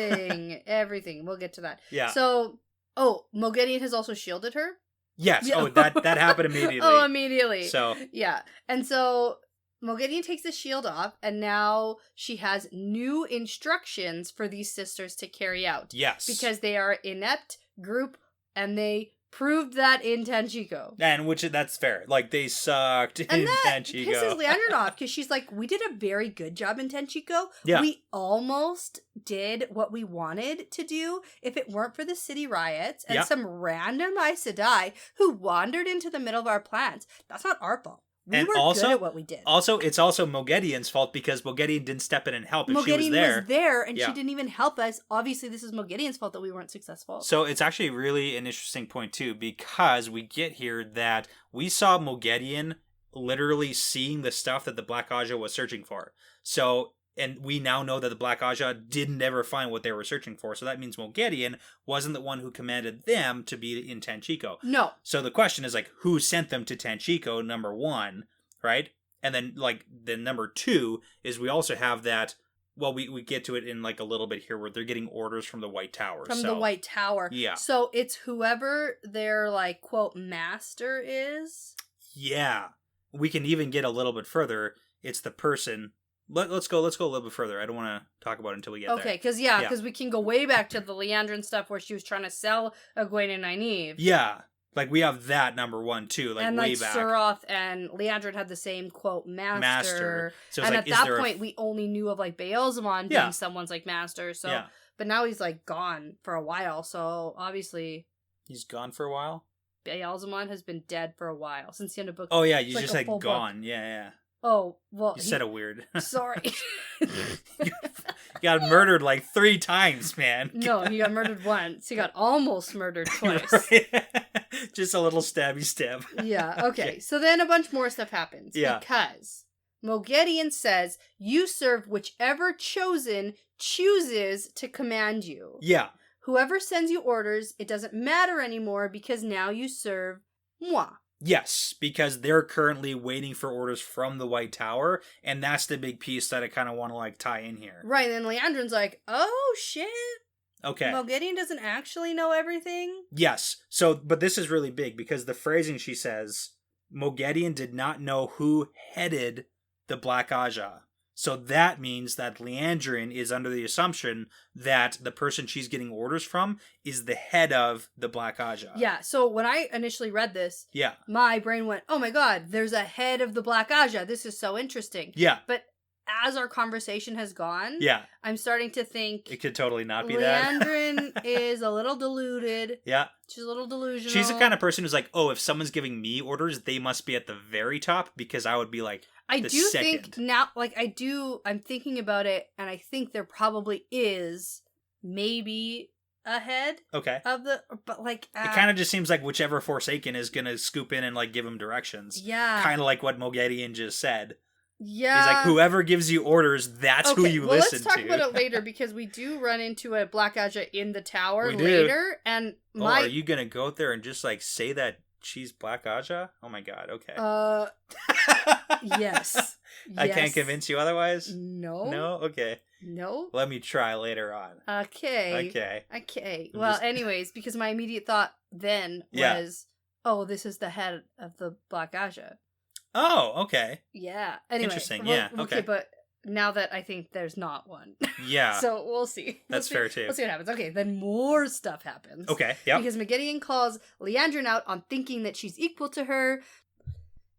Everything. We'll get to that. Yeah. So, Moghedien has also shielded her. Yes. Yeah. Oh, that happened immediately. Immediately. So. Yeah. And so Moghedien takes the shield off, and now she has new instructions for these sisters to carry out. Yes. Because they are inept group, and they proved that in Tanchico. And that's fair. Like, they sucked in Tanchico. And that pisses Liandrin off, because she's like, we did a very good job in Tanchico. Yeah. We almost did what we wanted to do if it weren't for the city riots and some random Aes Sedai who wandered into the middle of our plans. That's not our fault. We were good at what we did. Also, it's also Moghedien's fault because Moghedien didn't step in and help if she was there. Moghedien was there, and she didn't even help us. Obviously, this is Moghedien's fault that we weren't successful. So it's actually really an interesting point, too, because we get here that we saw Moghedien literally seeing the stuff that the Black Aja was searching for. So, and we now know that the Black Aja didn't ever find what they were searching for. So that means Moghedien wasn't the one who commanded them to be in Tanchico. No. So the question is, like, who sent them to Tanchico, number one, right? And then, like, the number two is we also have that, well, we get to it in, like, a little bit here where they're getting orders from the White Tower. The White Tower. Yeah. So it's whoever their, like, quote, master is? Yeah. We can even get a little bit further. It's the person... Let's go a little bit further. I don't want to talk about it until we get there. Okay, because we can go way back to the Liandrin stuff where she was trying to sell Egwene and Nynaeve. Yeah. Like, we have that number one, too, like, and, way like, back. Suroth and Liandrin had the same, quote, master. So and like, at that point, we only knew of, like, Beelzemon being someone's, like, master. So, but now he's, like, gone for a while, so obviously... He's gone for a while? Beelzemon has been dead for a while, since the end of book... Oh, yeah, you just said gone. Book. Yeah. Oh, well... You said it weird. Sorry. You got murdered like 3 times, man. No, he got murdered once. He got almost murdered twice. Just a little stabby stab. Yeah, okay. So then a bunch more stuff happens. Yeah. Because Moghedien says, you serve whichever chosen chooses to command you. Yeah. Whoever sends you orders, it doesn't matter anymore because now you serve moi. Yes, because they're currently waiting for orders from the White Tower, and that's the big piece that I kind of want to, like, tie in here. Right, and Liandrin's like, oh, shit. Okay. Moghedien doesn't actually know everything. Yes. So, but this is really big because the phrasing she says, Moghedien did not know who headed the Black Aja. So that means that Liandrin is under the assumption that the person she's getting orders from is the head of the Black Aja. Yeah, so when I initially read this, Yeah. my brain went, oh my god, there's a head of the Black Aja. This is so interesting. Yeah. But as our conversation has gone, Yeah. I'm starting to think It could totally not be that. Liandrin is a little deluded. Yeah. She's a little delusional. She's the kind of person who's like, oh, if someone's giving me orders, they must be at the very top because I would be like, I the do second. think now, like, I'm thinking about it, and I think there probably is maybe a head Okay. of the, but like, It kind of just seems like whichever Forsaken is going to scoop in and like give him directions. yeah. Kind of like what Moghedien just said. Yeah. He's like, whoever gives you orders, that's who you listen to. Let's talk about it later because we do run into a Black Aja in the tower We do. later, and Are you going to go out there and just like say that she's Black Aja? Oh my god, okay. Yes. I Yes. can't convince you otherwise? No. No? Okay. No. Let me try later on. Okay. Okay. Okay. I'm Well, just- anyways, because my immediate thought then Yeah. was, oh, this is the head of the Black Aja. Oh, okay. Yeah. Anyway. Interesting, yeah, okay. But now that I think there's not one. Yeah. So we'll see. That's fair, too. We'll see what happens. Okay, then more stuff happens. Okay, yep. Because Moghedien calls Liandrin out on thinking that she's equal to her.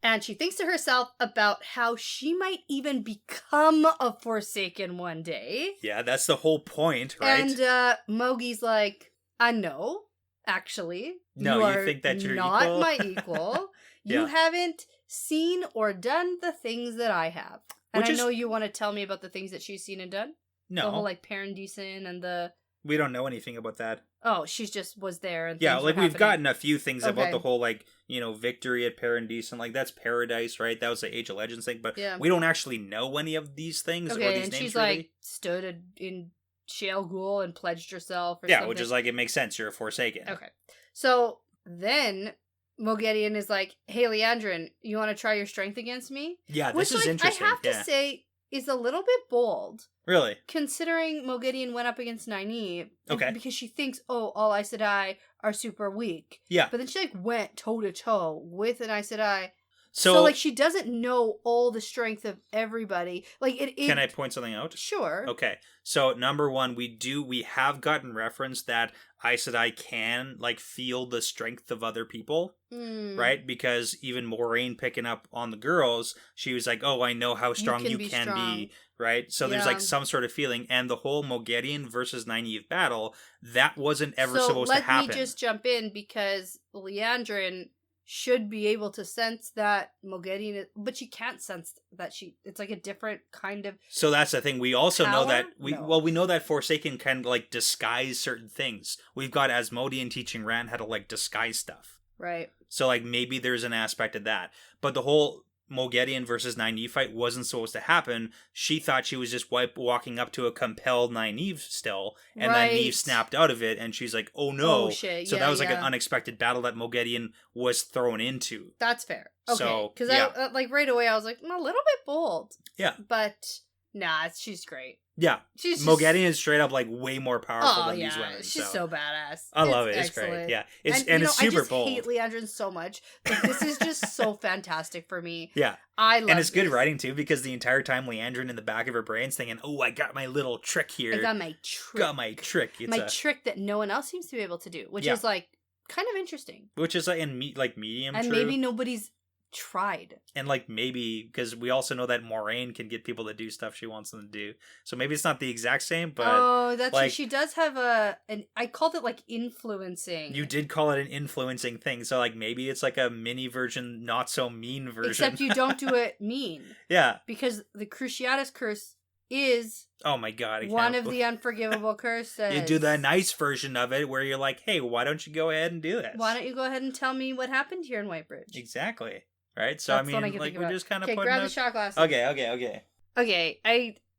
And she thinks to herself about how she might even become a Forsaken one day. Yeah, that's the whole point, right? And Mogie's like, I know, actually. No, you are think that you're not equal? my equal. You Yeah. haven't seen or done the things that I have. And Which I is- know you want to tell me about the things that she's seen and done. No, The whole, like, Paradisen and the... we don't know anything about that. Oh, she's just was there and Yeah, things like were we've happening. gotten a few things about Okay. the whole, like, you know, victory at Paradisen, like that's paradise, right? That was the Age of Legends thing, but Yeah. we don't actually know any of these things or Okay, these and names she's really. like stood in Shale Ghoul and pledged herself or Yeah, something. which is like, it makes sense, you're a Forsaken. Okay. So then Moghedien is like, hey, Liandrin, you want to try your strength against me? Yeah, Which, this is like, interesting. I have yeah. to say is a little bit bold, Really? considering Moghedien went up against Nynaeve. Okay. Because she thinks, oh, all Aes Sedai are super weak. Yeah. But then she, like, went toe-to-toe with an Aes Sedai. So, So, like, she doesn't know all the strength of everybody. Like, it can I point something out? Sure. Okay. So, number one, we have gotten reference that Aes Sedai can, like, feel the strength of other people, Mm. right? Because even Moraine picking up on the girls, she was like, oh, I know how strong you can strong. be, right? So there's, Yeah. like, some sort of feeling. And the whole Moghedien versus Nynaeve battle, that wasn't ever supposed to let happen. me just jump in because Liandrin should be able to sense that Moghedien, but she can't sense that it's like a different kind of. So that's the thing. We also know Power? that No. we know that Forsaken can like disguise certain things. We've got Asmodean teaching Rand how to like disguise stuff. Right. So like maybe there's an aspect of that. But the whole Moghedien versus Nynaeve fight wasn't supposed to happen. She thought she was just walking up to a compelled Nynaeve still, and Right. Nynaeve snapped out of it, and she's like, "Oh no!" Oh, shit. So Yeah, that was like an yeah. unexpected battle that Moghedien was thrown into. That's fair. Okay. So, Because yeah. I like right away I was like, a little bit bold. Yeah. But nah, she's great. Yeah, She's just, Moghedien is straight up like way more powerful Oh than yeah, these women. she's so badass. I love it. It's excellent. great. Yeah, it's and it's I super just bold. hate Liandrin so much. Like, this is just so fantastic for me. Yeah, I love and it's good this. writing too because the entire time Liandrin in the back of her brain's thinking, "Oh, I got my little trick here. I got my trick. Got my trick. It's my trick that no one else seems to be able to do, which Yeah. is like kind of interesting. which is like in medium, And true. maybe nobody's tried. And like maybe because we also know that Moraine can get people to do stuff she wants them to do. So maybe it's not the exact same, but Oh, that's like, she does have an I called it like influencing. you did call it an influencing thing. So like maybe it's like a mini version, not so mean version. Except you don't do it mean. Yeah. Because the Cruciatus curse is Oh my god. I one can't of the unforgivable curses. You do the nice version of it where you're like, hey, why don't you go ahead and do this? Why don't you go ahead and tell me what happened here in Whitebridge? Exactly. Right? So That's I what mean, can like think we're about. just kind of Okay, putting grab the out- shot glass. Okay. Okay,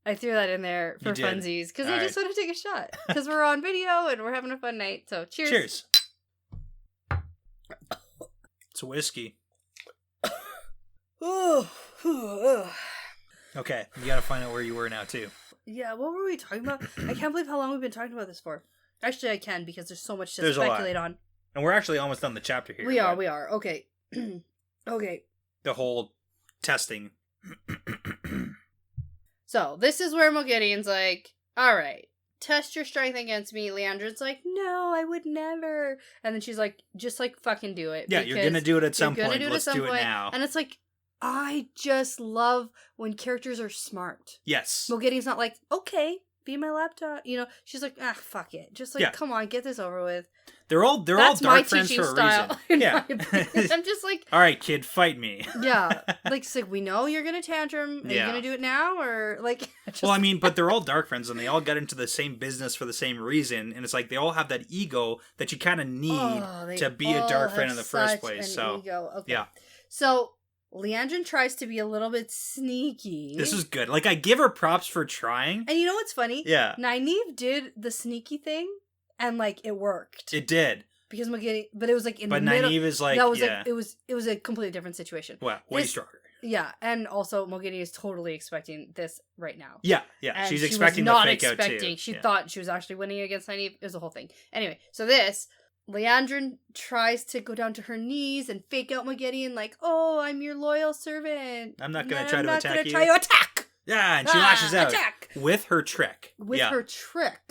I threw that in there for You did. funsies because I All just want to take a shot because we're on video and we're having a fun night. So cheers. Cheers. It's a whiskey. Okay, you gotta find out where you were now too. Yeah, what were we talking about? I can't believe how long we've been talking about this for. Actually, I can because there's so much to There's a lot. speculate on. And we're actually almost done the chapter here. We are. Okay. Okay. The whole testing. So, this is where Moghedien's like, alright, test your strength against me. Liandrin's like, no, I would never. And then she's like, just like fucking do it. Yeah, you're gonna do it at some point. Let's do it now. And it's like, I just love when characters are smart. Yes. Moghedien's not like, okay, be my laptop. You know, she's like, fuck it. Just like, come on, get this over with. They're all dark friends for a style, reason. Yeah. I'm just like, all right, kid, fight me. Yeah. Like, it's like, we know you're going to tantrum. Are you going to do it now? Or like, well, I mean, but they're all dark friends and they all got into the same business for the same reason. And it's like, they all have that ego that you kind of need to be a dark friend in the first place. So, ego. Okay. Yeah. So, Liandrin tries to be a little bit sneaky. This is good. Like, I give her props for trying. And you know what's funny? Yeah. Nynaeve did the sneaky thing, and like it worked. It did. Because Moghedien, but it was like in the middle. But Nynaeve is like, like it was a completely different situation. Well, way stronger. Yeah, and also Moghedien is totally expecting this right now. Yeah. And she's expecting the fake out too. She thought she was actually winning against Nynaeve. It was a whole thing. Anyway, so Liandrin tries to go down to her knees and fake out Moghedien like, oh, I'm your loyal servant. I'm not going to try to attack you. I'm not going to try to attack. Yeah, and she lashes out. Attack. With her trick.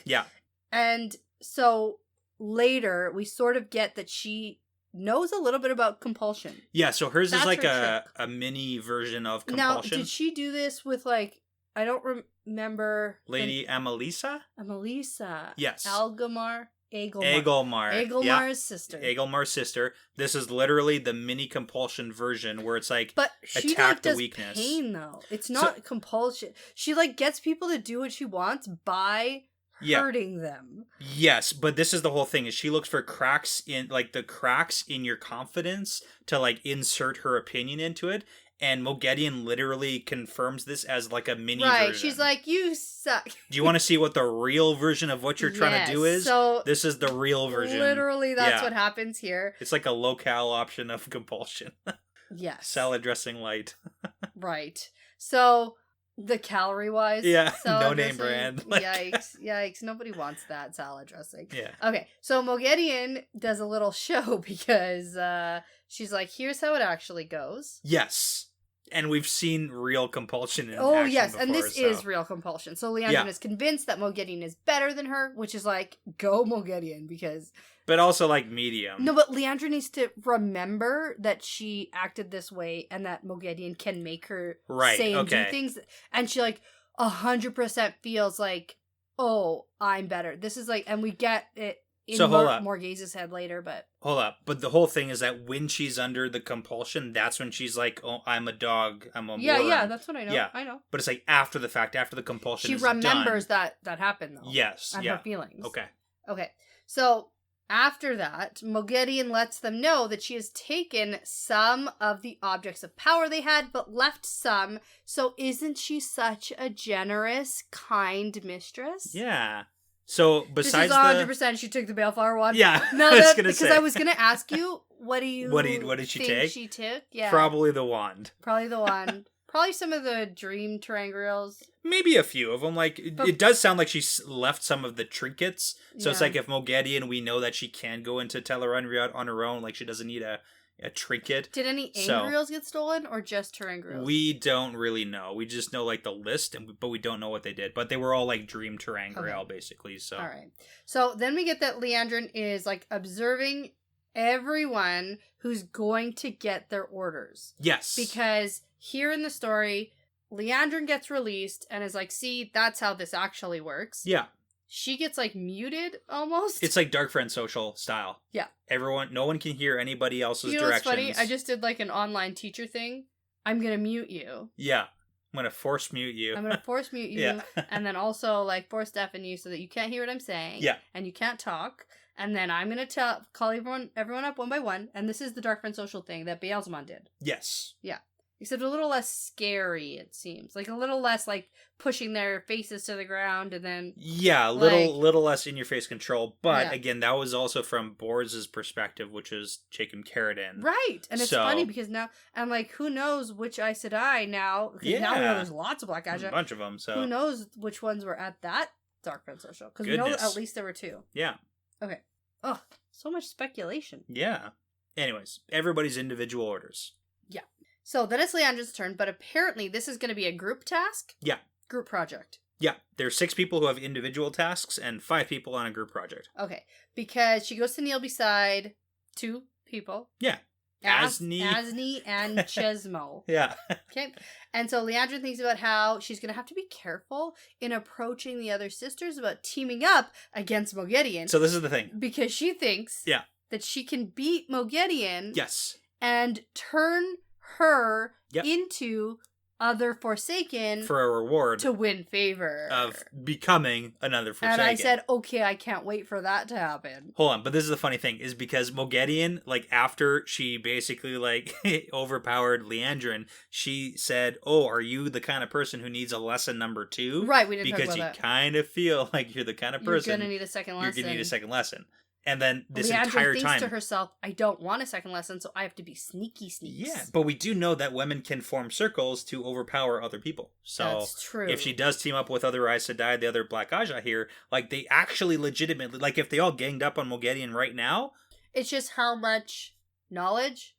Yeah. And so later, we sort of get that she knows a little bit about compulsion. Yeah, so hers is like a mini version of compulsion. Now, did she do this with like, I don't remember. Lady Amelisa? Yes. Agelmar's sister. Agelmar's sister. This is literally the mini compulsion version where it's like, but she attack does the weakness. Pain though. It's not compulsion. She like gets people to do what she wants by hurting them. Yes, but this is the whole thing. Is she looks for cracks in your confidence to like insert her opinion into it. And Moghedien literally confirms this as like a mini version. Right, she's like, you suck. Do you want to see what the real version of what you're trying to do is? So this is the real version. Literally, that's what happens here. It's like a locale option of compulsion. Yes. Salad dressing light. Right. So, the calorie-wise. Yeah, no name brand. Yikes. Nobody wants that salad dressing. Yeah. Okay, so Moghedien does a little show because she's like, here's how it actually goes. Yes. And we've seen real compulsion in action before, and this is real compulsion. So Liandrin is convinced that Moghedien is better than her, which is like, go Moghedien, because... But also like medium. No, but Liandrin needs to remember that she acted this way and that Moghedien can make her say and do things. And she like 100% feels like, oh, I'm better. This is like, and we get it in Morgase's head later, but... Hold up. But the whole thing is that when she's under the compulsion, that's when she's like, oh, I'm a dog. I'm a worm. Yeah, that's what I know. Yeah. I know. But it's like after the fact, after the compulsion is done. She remembers that happened, though. Yes. And her feelings. Okay. So, after that, Moghedien lets them know that she has taken some of the objects of power they had, but left some. So, isn't she such a generous, kind mistress? Yeah. So besides this is 100% she took the baleflower wand. Yeah, because I was gonna ask you, what did she think take? She took, yeah, probably the wand. Probably some of the dream terangrials. Maybe a few of them. Like it does sound like she left some of the trinkets. So it's like if Moghedien, we know that she can go into Tel'aran'rhiod on her own. Like she doesn't need a trinket. Did any angrials get stolen or just terangrials? We don't really know. We just know like the list, but we don't know what they did. But they were all like dream terangrial basically. So all right. So then we get that Liandrin is like observing everyone who's going to get their orders. Yes. Because here in the story, Liandrin gets released and is like, see, that's how this actually works. Yeah. She gets, like, muted, almost. It's like Dark Friend Social style. Yeah. No one can hear anybody else's directions. What's funny? I just did, like, an online teacher thing. I'm gonna mute you. Yeah. I'm gonna force mute you. Yeah. And then also, like, force deafen you so that you can't hear what I'm saying. Yeah. And you can't talk. And then I'm gonna call everyone up one by one. And this is the Dark Friend Social thing that Beelzemon did. Yes. Yeah. Except a little less scary, it seems. Like, a little less, like, pushing their faces to the ground and then... Yeah, little less in-your-face control. But, again, that was also from Borz's perspective, which is Jacob Carradine. Right! And it's funny because now... And, like, who knows which Aes Sedai now... Because now we know there's lots of Black Ajah. A bunch of them, so... Who knows which ones were at that Dark Friend Social. Because we know that Goodness. at least there were 2. Yeah. Okay. Oh, so much speculation. Yeah. Anyways, everybody's individual orders. Yeah. So then it's Liandrin's turn, but apparently this is going to be a group task? Yeah. Group project. Yeah. There's 6 people who have individual tasks and 5 people on a group project. Okay. Because she goes to kneel beside 2 people. Yeah. Asni and Chesmo. Yeah. Okay. And so Liandrin thinks about how she's going to have to be careful in approaching the other sisters about teaming up against Moghedien. So this is the thing. Because she thinks that she can beat Moghedien Yes. and turn her Yep. into other Forsaken For a reward to win favor. of becoming another Forsaken. And I said, okay, I can't wait for that to happen. Hold on, but this is the funny thing, is because Moghedien, like, after she basically, like, overpowered Liandrin, she said, oh, are you the kind of person who needs a lesson number 2? Right, we didn't because talk about you kind of feel like you're the kind of person You're going to need a second lesson. you're going to need a second lesson. And then this Liandrin entire thinks time... to herself, I don't want a second lesson, so I have to be sneaky sneaks. Yeah, but we do know that women can form circles to overpower other people. So That's true. if she does team up with other Aes Sedai, the other Black Aja here, like, they actually legitimately, like, if they all ganged up on Moghedien right now... It's just how much knowledge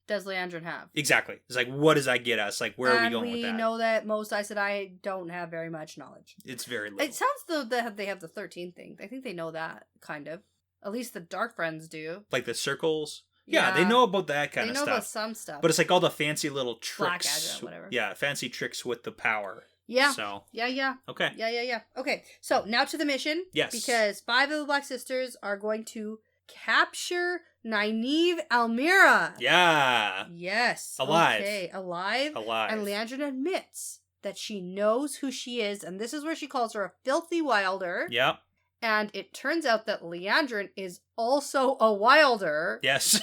does Liandrin have? Exactly. It's like, what does that get us? Like, where are we going with that? And we know that most Aes Sedai don't have very much knowledge. It's very little. It sounds though that they have the 13 thing. I think they know that, kind of. At least the Dark Friends do. Like the circles? Yeah, they know about that kind of stuff. They know about some stuff. But it's like all the fancy little tricks. Black Aja, whatever. Yeah, fancy tricks with the power. Yeah. So. Yeah. Okay. Yeah. Okay, so now to the mission. Yes. Because 5 of the Black Sisters are going to capture Nynaeve Almira. Yeah. Yes. Alive. Okay, alive. And Liandrin admits that she knows who she is, and this is where she calls her a filthy wilder. Yep. And it turns out that Liandrin is also a wilder. Yes.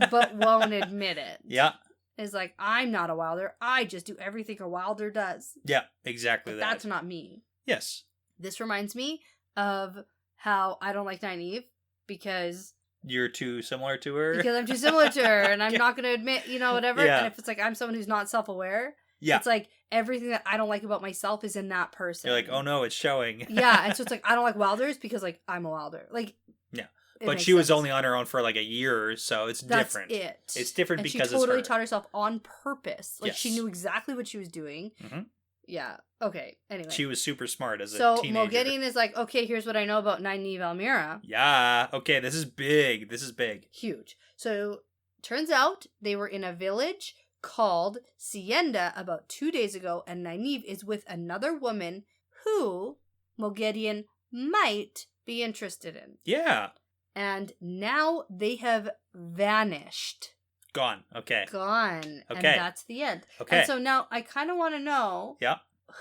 but won't admit it. Yeah. Is like, I'm not a wilder. I just do everything a wilder does. Yeah, exactly but that. That's not me. Yes. This reminds me of how I don't like Nynaeve because... You're too similar to her? Because I'm too similar to her and I'm not going to admit, whatever. Yeah. And if it's like, I'm someone who's not self-aware... Yeah. It's like everything that I don't like about myself is in that person. You're like, oh no, it's showing. Yeah, and so it's like I don't like wilders because like I'm a wilder. Like yeah, but she was only on her own for like a year, so it's different. That's it. It's different and because she totally it's her. taught herself on purpose. Like she Yes. knew exactly what she was doing. Mm-hmm. Yeah. Okay. Anyway, she was super smart as a so teenager. Moghedien is like, okay, here's what I know about Nynaeve Almira. Yeah. Okay, this is big. This is big. Huge. So turns out they were in a village called Sienda about 2 days ago, and Nynaeve is with another woman who Moghedien might be interested in. Yeah. And now they have vanished. Gone. Okay. Gone. Okay. And that's the end. Okay. And so now I kind of want to know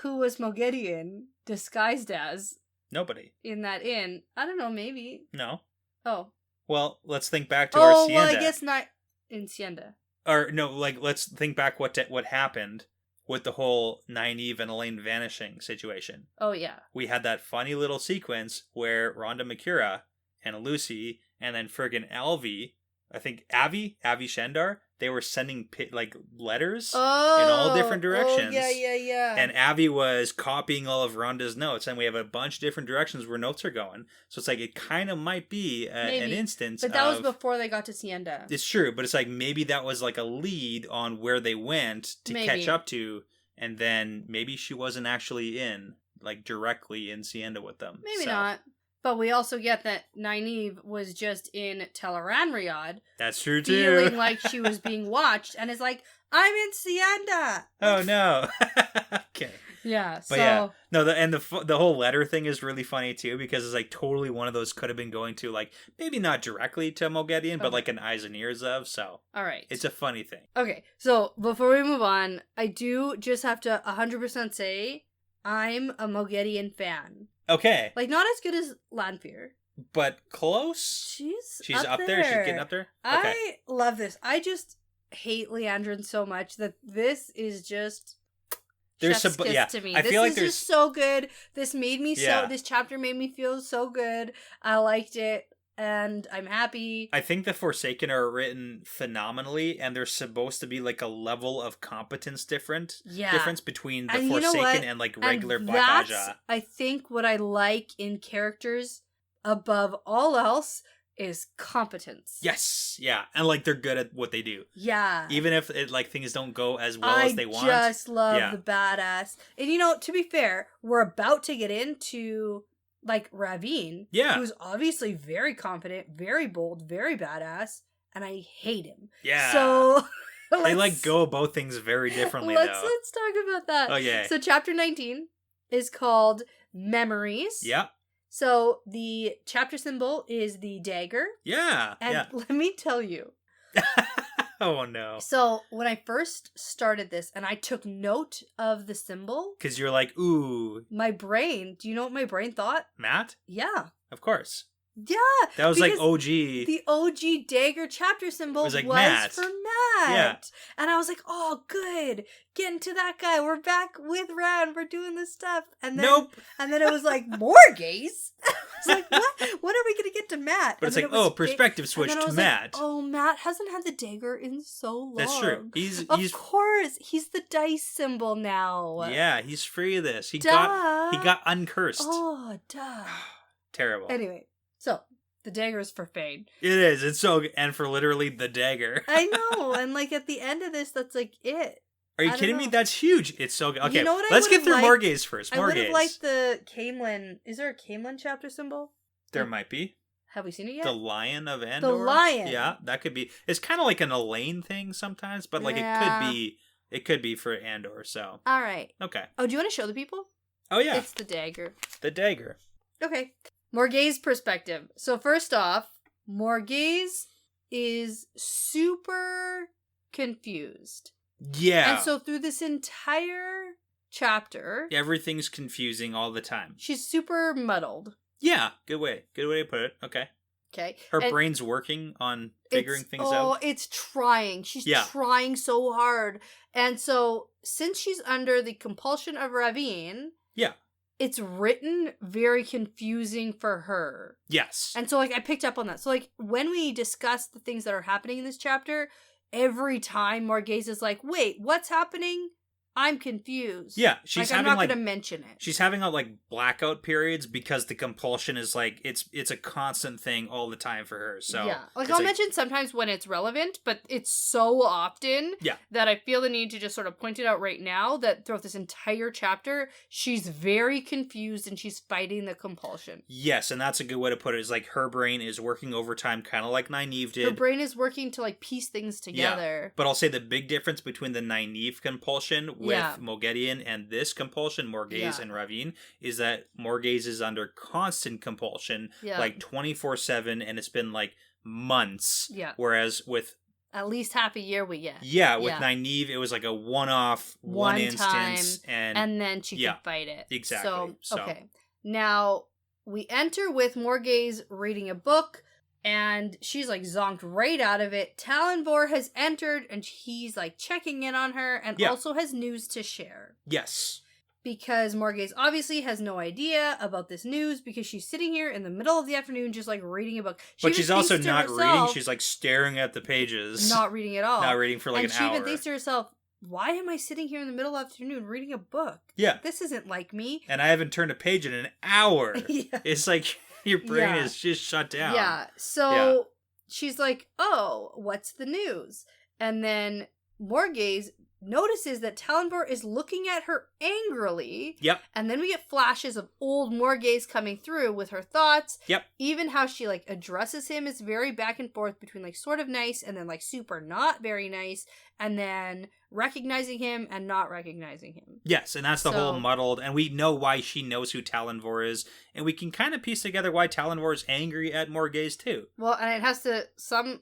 who was Moghedien disguised as Nobody. in that inn. I don't know, maybe. No. Oh. Well, let's think back to our Sienda. Well, I guess not in Sienda. Or no, like let's think back what happened with the whole Nynaeve and Elaine vanishing situation. Oh yeah. We had that funny little sequence where Rhonda McGuire and Lucy and then friggin' Alvi, I think Avi Shandar, they were sending letters in all different directions. Oh, yeah. And Avi was copying all of Rhonda's notes, and we have a bunch of different directions where notes are going. So it's like it kind of might be an instance. But that was before they got to Sienda. It's true, but it's like maybe that was like a lead on where they went to catch up to, and then maybe she wasn't actually directly in Sienda with them. Maybe not. But we also get that Nynaeve was just in Teleranriad. That's true too. Feeling like she was being watched and is like, I'm in Sienda. Oh no. Okay. Yeah. But yeah. No, the whole letter thing is really funny too because it's like totally one of those could have been going to like maybe not directly to Moghedien, but like an eyes and ears of. So. All right. It's a funny thing. Okay. So before we move on, I do just have to 100% say I'm a Moghedien fan. Okay. Like, not as good as Lanfear. But close? She's up there. She's getting up there? Okay. I love this. I just hate Liandrin so much that this is just chef's kiss to me. I feel like this is just so good. This made me this chapter made me feel so good. I liked it. and I'm happy. I think the Forsaken are written phenomenally, and there's supposed to be like a level of competence difference between the Forsaken and like regular Black Aja. I think what I like in characters above all else is competence. Yes, yeah, and like they're good at what they do. Yeah, even if it, like things don't go as well as they want. I just love the badass. And you know, to be fair, we're about to get into like Ravine, who's obviously very confident, very bold, very badass, and I hate him. Yeah, so they like go about things very differently. Let's talk about that. Okay. So chapter 19 is called Memories. Yep. So the chapter symbol is the dagger. Yeah. And let me tell you. Oh no. So when I first started this and I took note of the symbol. Because you're like, ooh. My brain, do you know what my brain thought? Matt? Yeah. Of course. Yeah. That was like OG. The OG dagger chapter symbol was, like for Matt. Yeah. And I was like, oh, good. Getting to that guy. We're back with Rand. We're doing this stuff. And then, nope. And then it was like, Morgase? I was like, what? When are we going to get to Matt? But it's like, perspective switch to Matt. Like, oh, Matt hasn't had the dagger in so long. That's true. Of course. He's the dice symbol now. Yeah, he's free of this. He got uncursed. Oh, duh. Terrible. Anyway. So, the dagger is for Fain. It is. It's so good. And for literally the dagger. I know. And like at the end of this, that's like it. Are you kidding me? That's huge. It's so good. Okay, you know what let's get through Morgase first. Morgase. I would have liked the Camelin. Is there a Camelin chapter symbol? There might be. Have we seen it yet? The Lion of Andor. The Lion. Yeah, that could be. It's kind of like an Elaine thing sometimes, but like it could be for Andor. So. All right. Okay. Oh, do you want to show the people? Oh yeah. It's the dagger. The dagger. Okay. Morgase perspective. So first off, Morgase is super confused. Yeah. And so through this entire chapter, everything's confusing all the time. She's super muddled. Yeah, good way to put it. Okay. Her brain's working on figuring things out. Oh, it's trying. She's trying so hard. And so since she's under the compulsion of Ravine, it's written very confusing for her. Yes. And so, like, I picked up on that. So, like, when we discuss the things that are happening in this chapter, every time Morgase is like, wait, what's happening? I'm confused. Yeah, she's like, having I'm not going to mention it. She's having like blackout periods because the compulsion is like it's a constant thing all the time for her. So yeah, like I'll mention sometimes when it's relevant, but it's so often that I feel the need to just sort of point it out right now that throughout this entire chapter, she's very confused and she's fighting the compulsion. Yes, and that's a good way to put it. Is like her brain is working overtime, kind of like Nynaeve did. Her brain is working to like piece things together. Yeah, but I'll say the big difference between the Nynaeve compulsion with Moghedien and this compulsion, Morgase and Ravine, is that Morgase is under constant compulsion, like 24/7, and it's been like months. Yeah. Whereas with at least half a year we get. Yeah, with Nynaeve, it was like a one-off, one instance, and then she could fight it. Exactly. So, okay. Now, we enter with Morgase reading a book, and she's like zonked right out of it. Talonvor has entered, and he's like checking in on her, and also has news to share. Yes. Because Morgase obviously has no idea about this news because she's sitting here in the middle of the afternoon just like reading a book. But she's also not reading, she's like staring at the pages. Not reading at all. Not reading for like an hour. And she even thinks to herself, why am I sitting here in the middle of the afternoon reading a book? Yeah. This isn't like me. And I haven't turned a page in an hour. It's like your brain is just shut down. Yeah. So she's like, oh, what's the news? And then Morgase notices that Talonvor is looking at her angrily. Yep. And then we get flashes of old Morgase coming through with her thoughts. Yep. Even how she like addresses him is very back and forth between like sort of nice and then like super not very nice, and then recognizing him and not recognizing him. Yes, and that's the whole muddled, and we know why she knows who Talonvor is, and we can kind of piece together why Talonvor is angry at Morgase too. Well, and it has to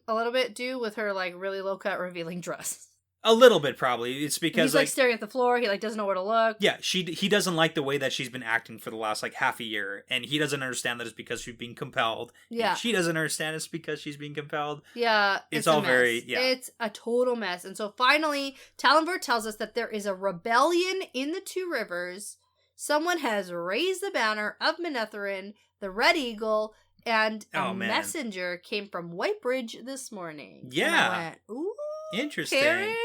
a little bit do with her like really low cut revealing dress. A little bit, probably. It's because he's like staring at the floor. He like doesn't know where to look. Yeah, he doesn't like the way that she's been acting for the last like half a year, and he doesn't understand that it's because she's being compelled. Yeah, and she doesn't understand it's because she's being compelled. Yeah, it's all very It's a total mess. And so finally, Talonvor tells us that there is a rebellion in the Two Rivers. Someone has raised the banner of Manetheren, the Red Eagle, And a Oh, man. messenger came from Whitebridge this morning. Yeah. And I went, ooh, Interesting. Perrin?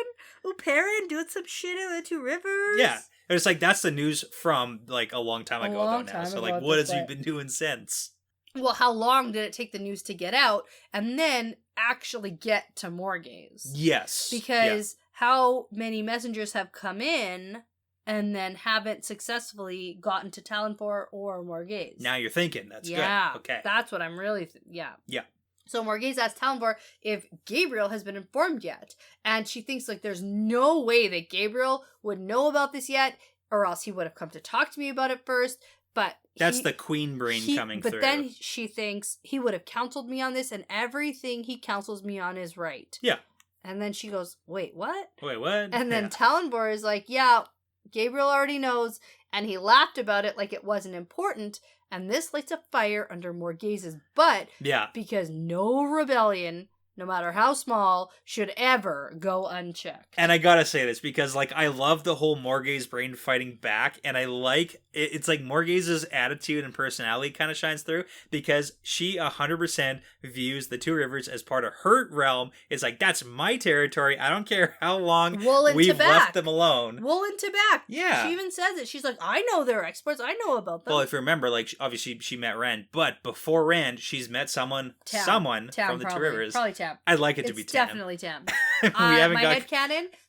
Ooh, Perrin doing some shit in the Two Rivers? Yeah. It was like, that's the news from, like, a long time ago, long though, now. time So, ago like, at what this has he point. been doing since? Well, how long did it take the news to get out and then actually get to Morgase? Yes. Because how many messengers have come in and then haven't successfully gotten to Talonfor or Morgase? Now you're thinking. That's good. Okay. That's what I'm really... Yeah. Yeah. So Morgase asks Talonfor if Gabriel has been informed yet. And she thinks, like, there's no way that Gabriel would know about this yet, or else he would have come to talk to me about it first. But That's the queen brain coming through. But then she thinks he would have counseled me on this, and everything he counsels me on is right. Yeah. And then she goes, wait, what? Wait, what? And then Talonfor is like, yeah, Gabriel already knows, and he laughed about it like it wasn't important, and this lights a fire under Morgase's butt. Yeah. Because no rebellion, no matter how small, should ever go unchecked. And I gotta say this, because, like, I love the whole Morgase brain fighting back, and I like, it's like Morgase's attitude and personality kind of shines through, because she 100% views the Two Rivers as part of her realm. It's like, that's my territory, I don't care how long we've left them alone. Wool and tobacco. Yeah. She even says it. She's like, I know they're experts, I know about them. Well, if you remember, like, obviously she met Rand, but before Rand, she's met someone Tam, from the Two Rivers. Probably Tam. I'd like it to be Tam. Definitely Tam. We haven't got...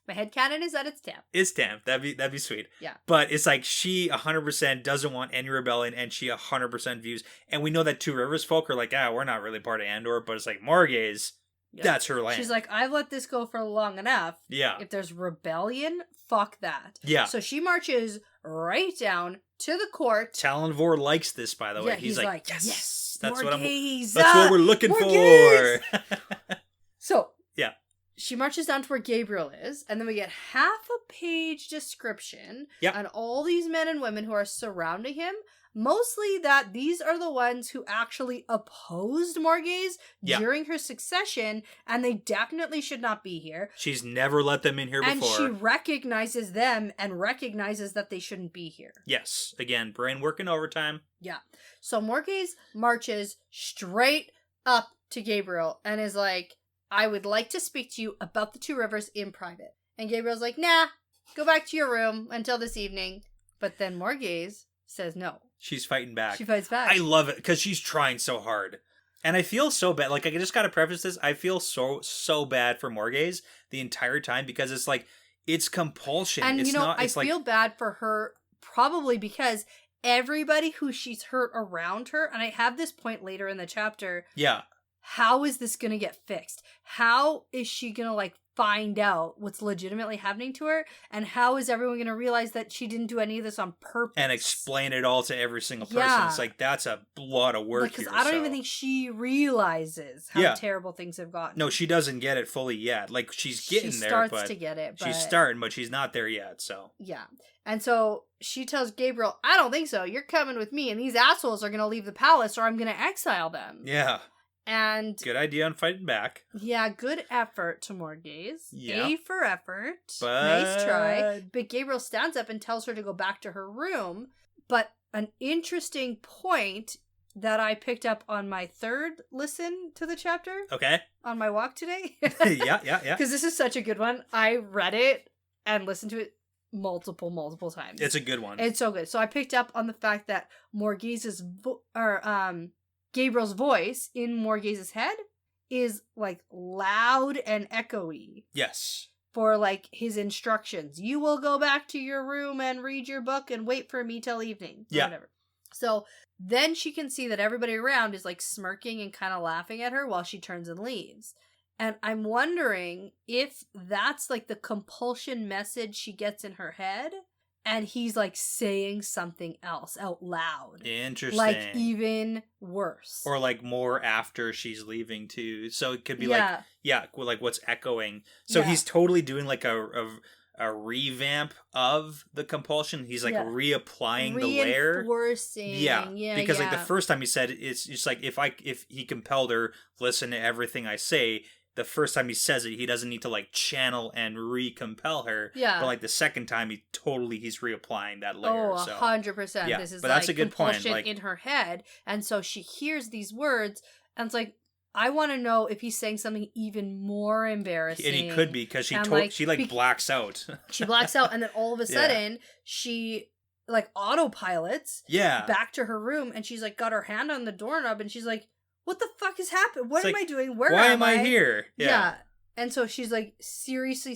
My headcanon is that it's Tam. It's Tam. That'd be sweet. Yeah. But it's like she 100% doesn't want any rebellion, and she 100% views. And we know that Two Rivers folk are like, we're not really part of Andor, but it's like Morgase, that's her land. She's like, I've let this go for long enough. Yeah. If there's rebellion, fuck that. Yeah. So she marches right down to the court. Talonfor likes this, by the way. Yeah, he's like, yes. That's Morgase, that's what we're looking Morgase. for. So yeah. She marches down to where Gabriel is, and then we get half a page description on all these men and women who are surrounding him. Mostly that these are the ones who actually opposed Morgase during her succession, and they definitely should not be here. She's never let them in here before. And she recognizes them and recognizes that they shouldn't be here. Yes. Again, brain working overtime. Yeah. So Morgase marches straight up to Gabriel and is like, I would like to speak to you about the Two Rivers in private. And Gabriel's like, nah, go back to your room until this evening. But then Morgase says no. She's fighting back. She fights back. I love it because she's trying so hard. And I feel so bad. Like, I just got to preface this. I feel so bad for Morgase the entire time because it's like, it's compulsion. And, it's I feel bad for her probably because everybody who she's hurt around her, and I have this point later in the chapter. Yeah. How is this going to get fixed? How is she going to, find out what's legitimately happening to her? And how is everyone going to realize that she didn't do any of this on purpose? And explain it all to every single person. Yeah. It's like, that's a lot of work here. Because I don't even think she realizes how terrible things have gotten. No, she doesn't get it fully yet. Like, she's getting there, but... She starts to get it, but... She's starting, but she's not there yet, so... Yeah. And so she tells Gabriel, I don't think so. You're coming with me, and these assholes are going to leave the palace, or I'm going to exile them. Yeah. And good idea on fighting back. Yeah, good effort to Morgase. Yeah. A for effort. But... Nice try. But Gabriel stands up and tells her to go back to her room. But an interesting point that I picked up on my third listen to the chapter. Okay. On my walk today. Yeah. Because this is such a good one. I read it and listened to it multiple times. It's a good one. It's so good. So I picked up on the fact that Morgase's Gabriel's voice in Morgase's head is loud and echoey. Yes. For his instructions. You will go back to your room and read your book and wait for me till evening. Yeah. Whatever. So then she can see that everybody around is smirking and kind of laughing at her while she turns and leaves. And I'm wondering if that's the compulsion message she gets in her head. And he's saying something else out loud. Interesting. Even worse. Or more after she's leaving too. So it could be what's echoing. So he's totally doing a revamp of the compulsion. He's reapplying the layer. Reinforcing. Yeah. Because the first time he said it's just if he compelled her, listen to everything I say. the first time he says it, he doesn't need to like channel and re-compel her. Yeah. But like the second time, he's reapplying that layer. Oh, 100%. Yeah, This is but that's like a good point, compulsion like- in her head. And so she hears these words and it's like, I want to know if he's saying something even more embarrassing. And he could be, because And, she blacks out. She blacks out, and then all of a sudden, she like autopilots Yeah. back to her room, and she's like got her hand on the doorknob, and she's like, "What the fuck has happened? What It's am like, I doing? Where Why am am I here? Yeah. And so she's like seriously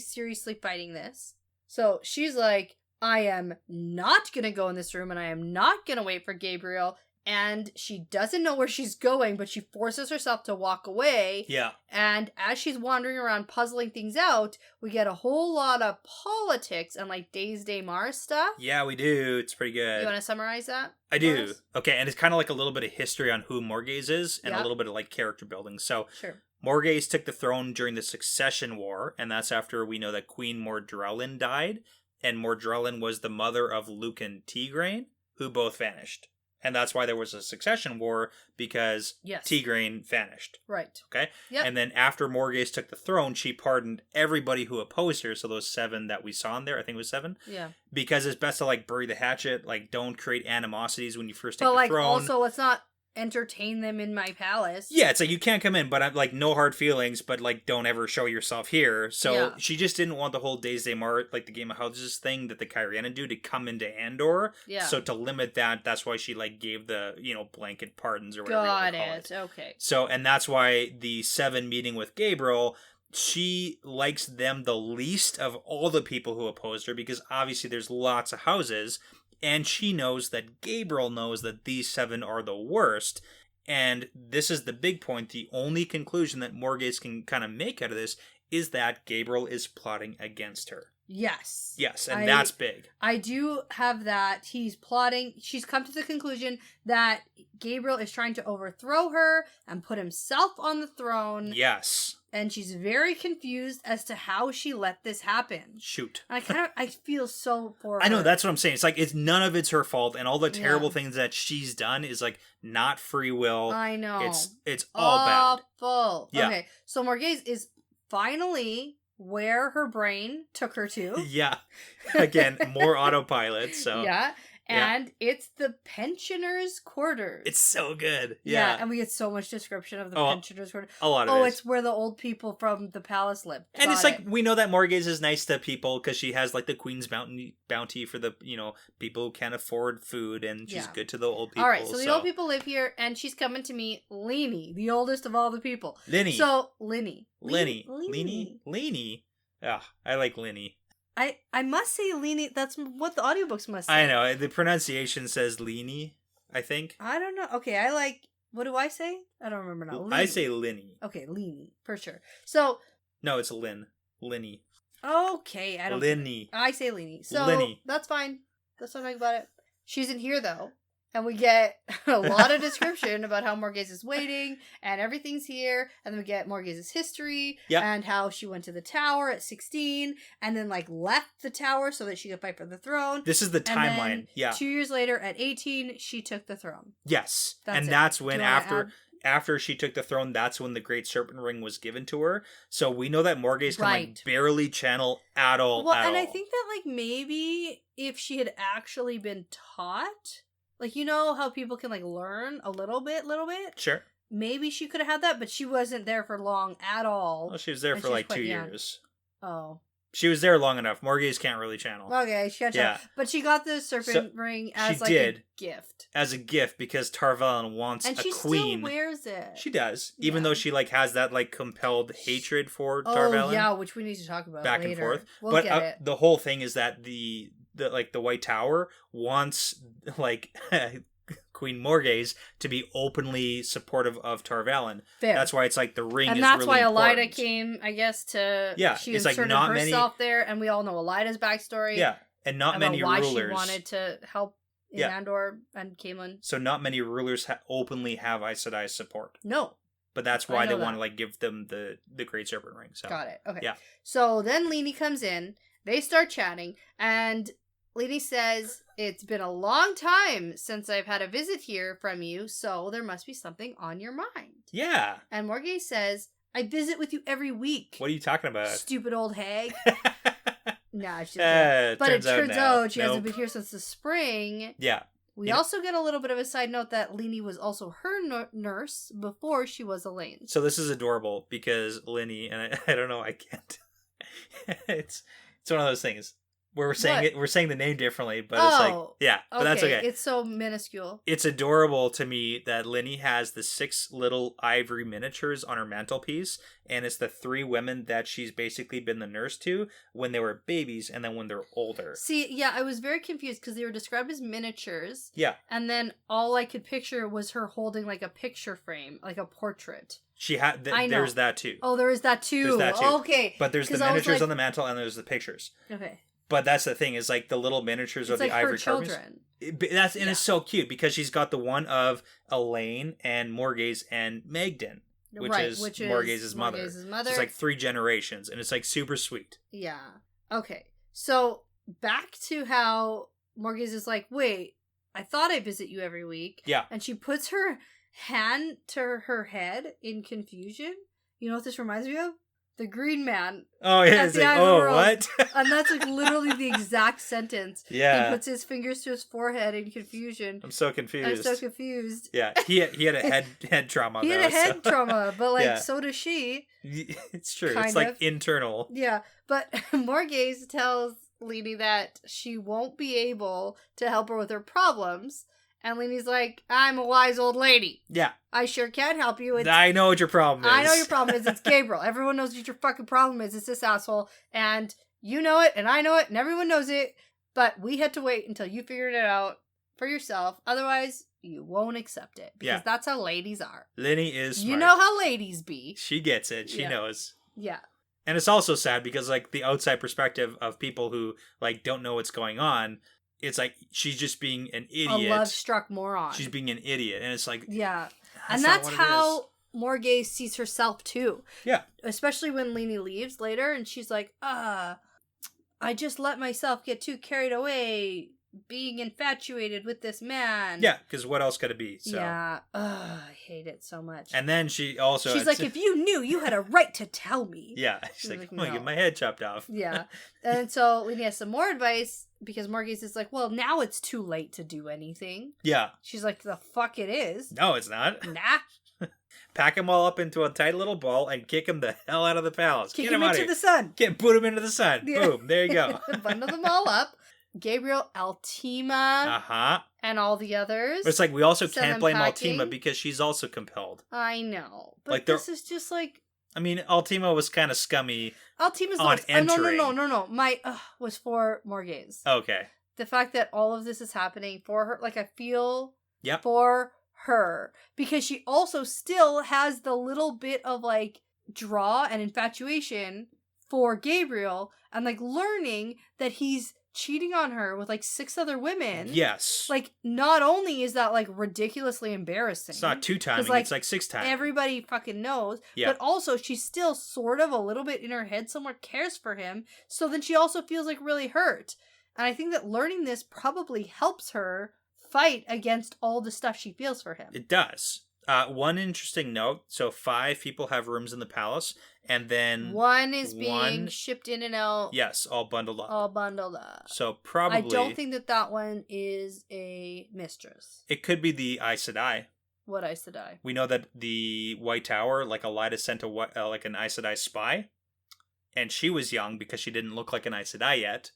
fighting this. So she's like, I am not gonna go in this room, and I am not gonna wait for Gabriel. And she doesn't know where she's going, but she forces herself to walk away. Yeah. And as she's wandering around puzzling things out, we get a whole lot of politics and like Days Day Mars stuff. Yeah, we do. It's pretty good. You want to summarize that? I do. Morris? Okay, and it's kind of like a little bit of history on who Morgase is, and Yeah. a little bit of like character building. So Sure. Morgase took the throne during the Succession War, and that's after we know that Queen Mordrellin died, and Mordrellin was the mother of Luke and Tigraine, who both vanished. And that's why there was a succession war, because Yes. Tigraine vanished. Right. Okay? Yep. And then after Morgase took the throne, she pardoned everybody who opposed her. So those 7 that we saw in there, I think it was 7. Yeah. Because it's best to like bury the hatchet. Like, don't create animosities when you first take But the like throne. also let's not entertain them in my palace. Yeah, it's like you can't come in, but I'm like no hard feelings, but like don't ever show yourself here. So Yeah. she just didn't want the whole Days Day Mart, like the Game of Houses thing that the Kyrianan do, to come into Andor. Yeah. So to limit that, that's why she like gave the, blanket pardons or whatever Got you want to call it. Okay. So, and that's why the 7 meeting with Gabriel, she likes them the least of all the people who opposed her, because obviously there's lots of houses, and she knows that Gabriel knows that these 7 are the worst. And this is the big point. The only conclusion that Morgase can kind of make out of this is that Gabriel is plotting against her. Yes. Yes, and that's big. I do have that. He's plotting. She's come to the conclusion that Gabriel is trying to overthrow her and put himself on the throne. Yes. And she's very confused as to how she let this happen. Shoot. And I feel so for her. I know, that's what I'm saying. It's like, none of it's her fault, and all the terrible Yeah. things that she's done is like not free will. I know. It's all bad. Awful. Yeah. Okay, so Morgase is finally where her brain took her to. Yeah. Again, more autopilot, so. Yeah. Yeah. And it's the pensioners' quarters. It's so good. Yeah. Yeah. And we get so much description of the Oh, pensioners' quarters. A lot of Oh, it. it's where the old people from the palace live. And Got it's like, it. we know that Morgase is nice to people because she has like the Queen's bounty for the, people who can't afford food, and she's Yeah. good to the old people. All right, so the old people live here, and she's coming to meet Leanie, the oldest of all the people. Linny. So, Linny. Leanie. Ah, I like Linny. I must say Leanie, that's what the audiobooks must say. I know. The pronunciation says Leanie, I think. I don't know. Okay, I like, what do I say? I don't remember now. I Leanie. say Linny. Okay, Leanie, for sure. So, No, it's Linny. okay, I don't. Linny. I say Leanie. So, Linny. that's fine. That's not talking about it. She's in here, though. And we get a lot of description about how Morgase is waiting, and everything's here. And then we get Morgase's history, Yep. and how she went to the tower at 16, and then like left the tower so that she could fight for the throne. This is the And then timeline. Yeah. 2 years later, at 18, she took the throne. Yes. That's And it. that's when Do you wanna after she took the throne, that's when the Great Serpent Ring was given to her. So we know that Morgase can Right. like barely channel at all. Well, at and I all. think that like maybe if she had actually been taught, like you know how people can like learn a little bit, Sure. maybe she could have had that, but she wasn't there for long at all. Well, she was there And for she was like quite 2 young. years. Oh, She was there long enough. Morgase can't really channel. okay, she got Yeah. but she got the serpent ring as she like did. a gift, As a gift, because Tarvalin wants and a she queen. still wears it. She does, even Yeah. though she like has that like compelled hatred for Oh Tarvalin. yeah, which we need to talk about back later. and forth. We'll But get it. the whole thing is that the White Tower wants like Queen Morgase to be openly supportive of Tarvalin. Fair. That's why it's like the ring And is that's really why Elida important. came, I guess, to Yeah, she it's like inserted not many- herself there, and we all know Elida's backstory. Yeah, and not about many why rulers. she wanted to help in Yeah. Andor and Camelin. So not many rulers openly have Aes Sedai's support. No, But that's I why they know want that. to like give them the Great Serpent Ring. So got it. Okay. Yeah. So then Leanie comes in. They start chatting, and Leanie says, "It's been a long time since I've had a visit here from you, so there must be something on your mind." Yeah. And Morgase says, I visit with you every week. What are you talking about? Stupid old hag. Nah, she doesn't. But it turns out she hasn't been here since the spring. Yeah. We also get a little bit of a side note that Linny was also her nurse before she was Elaine. So this is adorable because Linny, and I don't know, I can't. it's one of those things where we're saying the name differently, but it's like, yeah, but that's okay. It's so minuscule. It's adorable to me that Linny has the 6 little ivory miniatures on her mantelpiece, and it's the 3 women that she's basically been the nurse to when they were babies and then when they're older. See, yeah, I was very confused because they were described as miniatures. Yeah. And then all I could picture was her holding like a picture frame, like a portrait. She had, there's that too. Oh, there is that too. There's that too. Okay. But there's the miniatures on the mantle and there's the pictures. Okay. But that's the thing, is like the little miniatures it's of the like ivory her children. Carvings. And it's so cute because she's got the one of Elaine and Morgase and Moghedien, which is Morgase's mother. So it's like 3 generations, and it's like super sweet. Yeah. Okay. So back to how Morgase is like, wait, I thought I visit you every week. Yeah. And she puts her hand to her head in confusion. You know what this reminds me of? The Green Man. Oh, yeah. It's like, oh, what? And that's like literally the exact sentence. Yeah. He puts his fingers to his forehead in confusion. I'm so confused. Yeah. He had a head trauma. He had a head trauma, but like, so does she. It's true. It's like internal. Yeah. But Morgase tells Linny that she won't be able to help her with her problems. And Linny's like, I'm a wise old lady. Yeah. I sure can help you. I know what your problem is. I know your problem is. It's Gabriel. Everyone knows what your fucking problem is. It's this asshole. And you know it, and I know it, and everyone knows it. But we had to wait until you figured it out for yourself. Otherwise, you won't accept it. Because that's how ladies are. Linny is smart. You know how ladies be. She gets it. She knows. Yeah. And it's also sad because, like, the outside perspective of people who, like, don't know what's going on, it's like she's just being an idiot. A love-struck moron. She's being an idiot. And it's like... Yeah. And that's how Morgase sees herself, too. Yeah. Especially when Linny leaves later, and she's like, I just let myself get too carried away being infatuated with this man. Yeah, because what else could it be? So. Yeah. I hate it so much. And then she also... She's like, if you knew, you had a right to tell me. Yeah. She's like, I'm going to get my head chopped off. Yeah. And so Linny has some more advice, because Morgase is like, well, now it's too late to do anything. Yeah. She's like, the fuck it is. No, it's not. Nah. Pack them all up into a tight little ball and kick them the hell out of the palace. Kick him into the sun. Put him into the sun. Yeah. Boom. There you go. Bundle them all up. Gabriel, Altima, and all the others. But it's like, we also can't blame Altima because she's also compelled. I know. But like, this is just like... I mean, Altima was kind of scummy Altima's on entering. No. My was for Morgase. Okay. The fact that all of this is happening for her, like, I feel Yep. for her. Because she also still has the little bit of, like, draw and infatuation for Gabriel, and, like, learning that he's cheating on her with, like, 6 other women. Yes. Like, not only is that, like, ridiculously embarrassing. It's not 2 times, like, it's like 6 times. Everybody fucking knows. Yeah. But also, she still sort of a little bit in her head somewhere cares for him. So then she also feels, like, really hurt. And I think that learning this probably helps her fight against all the stuff she feels for him. It does. One interesting note. So 5 people have rooms in the palace, and then 1 is being shipped in and out. Yes, all bundled up. So probably... I don't think that one is a mistress. It could be the Aes Sedai. What Aes Sedai? We know that the White Tower, like, Elida sent like an Aes Sedai spy, and she was young because she didn't look like an Aes Sedai yet.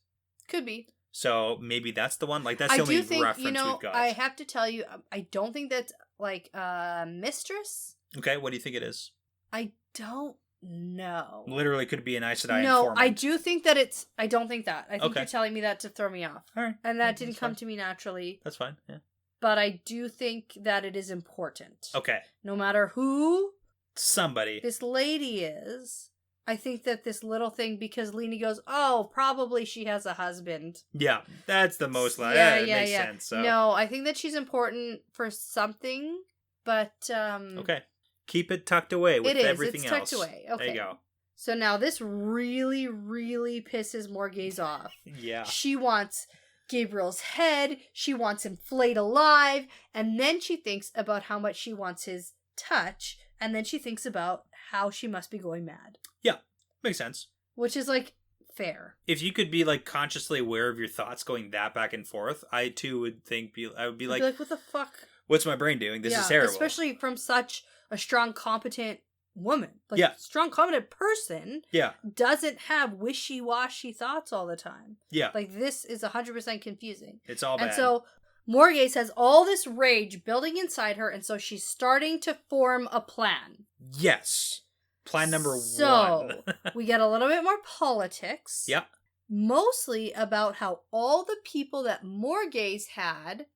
Could be. So maybe that's the one. Like, that's the only reference we've got. I have to tell you, I don't think that's, like, a mistress. Okay, what do you think it is? I don't know. Literally could be an Aes Sedai No, informant. I do think that it's... I don't think that. I think Okay. you're telling me that to throw me off. All right. And that didn't come to me naturally. That's fine, yeah. But I do think that it is important. Okay. No matter who... Somebody. This lady is... I think that this little thing, because Linny goes, oh, probably she has a husband. Yeah, that's the most... Makes sense. So. No, I think that she's important for something, but... Okay. Keep it tucked away with everything else. It's tucked away. Okay. There you go. So now this really, really pisses Morgase off. Yeah. She wants Gabriel's head. She wants him flayed alive. And then she thinks about how much she wants his touch And then she thinks about how she must be going mad. Yeah, makes sense. Which is, like, fair. If you could be, like, consciously aware of your thoughts going that back and forth, I, too, would think, I would be like, what the fuck? What's my brain doing? This is terrible. Especially from such a strong, competent woman. Like, yeah. Strong, competent person yeah. doesn't have wishy-washy thoughts all the time. Yeah. Like, this is 100% confusing. It's all bad. And so, Morgase has all this rage building inside her, and so she's starting to form a plan. Yes. Plan number 1. So, we get a little bit more politics. Yep. Mostly about how all the people that Morgase had...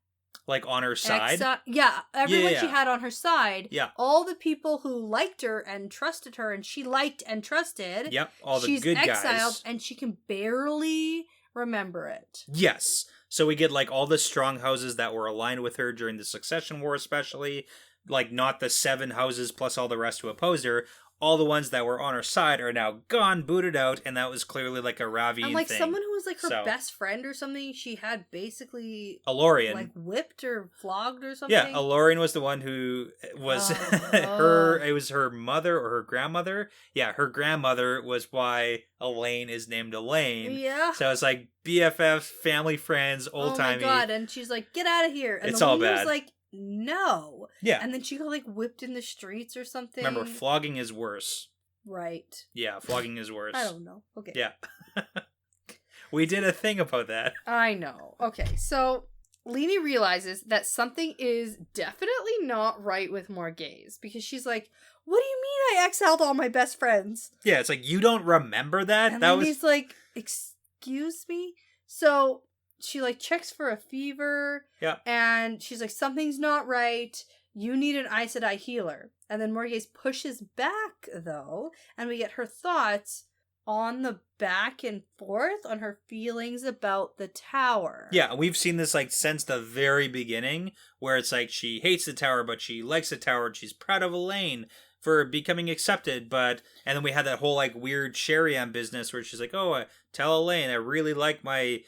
Like on her side? Everyone she had on her side. Yeah. All the people who liked her and trusted her and she liked and trusted. Yep, all the good guys. She's exiled and she can barely remember it. Yes. So we get like all the strong houses that were aligned with her during the Succession War especially. Like not the 7 houses plus all the rest who opposed her. All the ones that were on her side are now gone, booted out, and that was clearly like a Ravine and like thing. Someone who was like her best friend or something, she had basically Alorian, like whipped or flogged or something. Yeah, Alorian was the one who was It was her mother or her grandmother. Yeah, her grandmother was why Elaine is named Elaine. Yeah. So it's like BFFs, family friends, old timey. Oh my god! And she's like, "Get out of here!" And it's the all woman bad. was like, no. Yeah. And then she got like whipped in the streets or something. Remember, flogging is worse. Right. Yeah, flogging is worse. I don't know. Okay. Yeah. We did a thing about that. I know. Okay, so Leanie realizes that something is definitely not right with Morgase because she's like, what do you mean I exiled all my best friends? Yeah, it's like, you don't remember that? And then he's like, excuse me? So she like checks for a fever. Yeah. And she's like, something's not right. You need an Aes Sedai healer. And then Morgase pushes back, though, and we get her thoughts on the back and forth on her feelings about the tower. Yeah, we've seen this like since the very beginning, where it's like she hates the tower, but she likes the tower, and she's proud of Elaine for becoming accepted, and then we had that whole like weird Sheriam business where she's like, oh, tell Elaine I really like my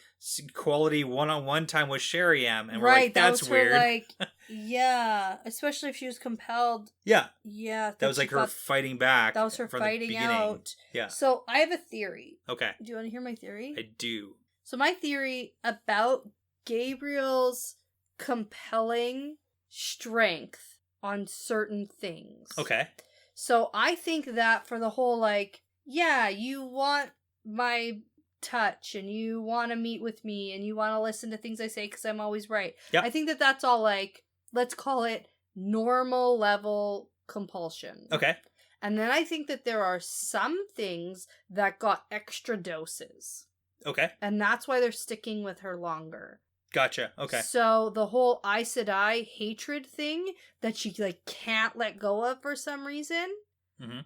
quality one-on-one time with Sheriam, and we're like, that's weird. Like, yeah, especially if she was compelled. Yeah. Yeah. That was like her fighting back. That was her fighting out. Yeah. So I have a theory. Okay. Do you want to hear my theory? I do. So my theory about Gabriel's compelling strength on certain things. Okay. So I think that for the whole like, yeah, you want my touch and you want to meet with me and you want to listen to things I say because I'm always right. Yep. I think that that's all like, let's call it normal level compulsion. Okay. And then I think that there are some things that got extra doses. Okay. And that's why they're sticking with her longer. Gotcha. Okay. So the whole Aes Sedai hatred thing that she like can't let go of for some reason,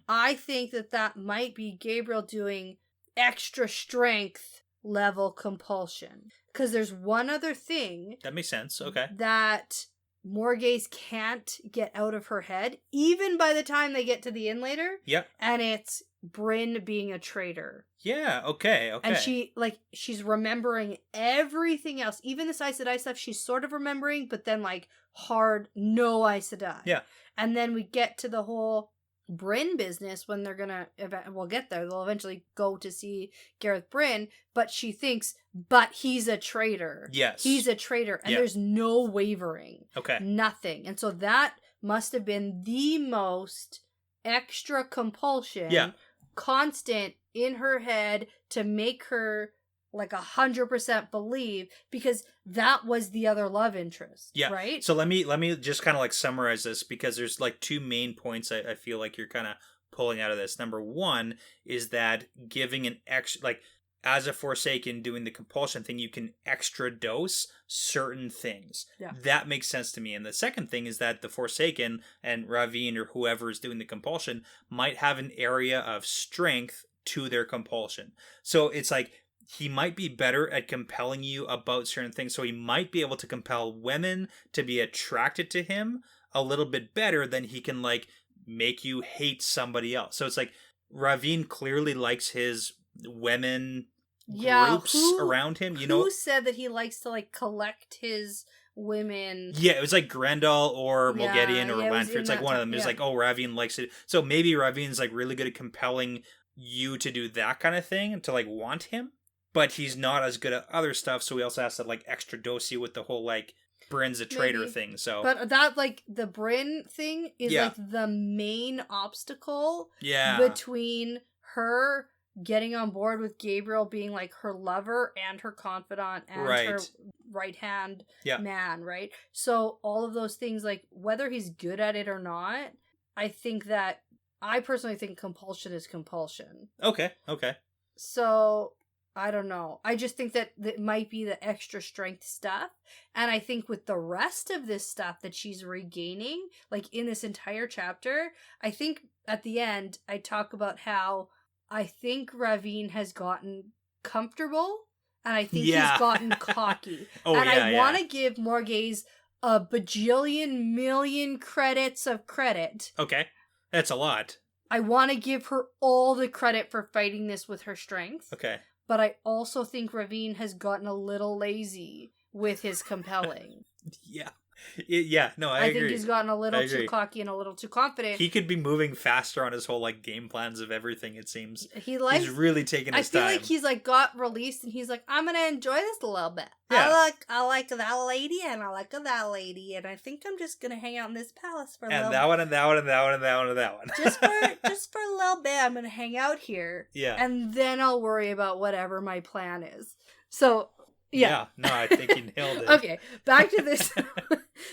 I think that might be Gabriel doing extra strength level compulsion. Because there's one other thing that makes sense. Okay. That Morgase can't get out of her head, even by the time they get to the inn later. Yep. And it's Brynn being a traitor. Yeah, okay. And she's remembering everything else. Even the Aes Sedai stuff, she's sort of remembering, but then like hard, no Aes Sedai. Yeah. And then we get to the whole Brynn business when they're gonna, we'll get there, they'll eventually go to see Gareth Brynn, but she thinks, but he's a traitor. Yes. He's a traitor, and there's no wavering. Okay. Nothing. And so that must have been the most extra compulsion, constant in her head to make her like 100% believe, because that was the other love interest. Yeah. Right? So let me just kind of like summarize this, because there's like 2 main points I feel like you're kind of pulling out of this. Number 1 is that giving an extra, like as a Forsaken doing the compulsion thing, you can extra dose certain things. Yeah. That makes sense to me. And the second thing is that the Forsaken and Ravine or whoever is doing the compulsion might have an area of strength to their compulsion. So it's like, he might be better at compelling you about certain things. So he might be able to compel women to be attracted to him a little bit better than he can like make you hate somebody else. So it's like Ravine clearly likes his women groups around him. You know, who said that he likes to like collect his women. Yeah, it was like Grendel or Moghedien or Lanfear. It's like one of them. It's yeah. like, oh, Ravine likes it. So maybe Ravine's like really good at compelling you to do that kind of thing and to like want him. But he's not as good at other stuff, so he also has to like extra dose you with the whole like Bryn's a traitor Maybe. thing. So, but that like the Bryn thing is Yeah. like the main obstacle yeah, between her getting on board with Gabriel being like her lover and her confidant and Right. her right hand Yeah. man, right? So all of those things, like whether he's good at it or not, I personally think compulsion is compulsion. okay. So I don't know. I just think that it might be the extra strength stuff. And I think with the rest of this stuff that she's regaining, like in this entire chapter, I think at the end, I talk about how I think Ravine has gotten comfortable and I think Yeah. he's gotten cocky. Oh, and yeah, I want to give Morgase a bajillion million credits of credit. Okay, that's a lot. I want to give her all the credit for fighting this with her strength. Okay. But I also think Ravine has gotten a little lazy with his compelling. Yeah. Yeah, no, I agree. think he's gotten a little I too agree. cocky and a little too confident. He could be moving faster on his whole like game plans of everything, it seems. He likes. He's really taking his time. I feel like he's like got released and he's like, I'm gonna enjoy this a little bit. Yeah. I like that lady and I like that lady and I think I'm just gonna hang out in this palace for a little and that one and that one and that one and that one and that one. just for a little bit. I'm gonna hang out here. Yeah. And then I'll worry about whatever my plan is. So yeah. No, I think he nailed it. Okay, back to this.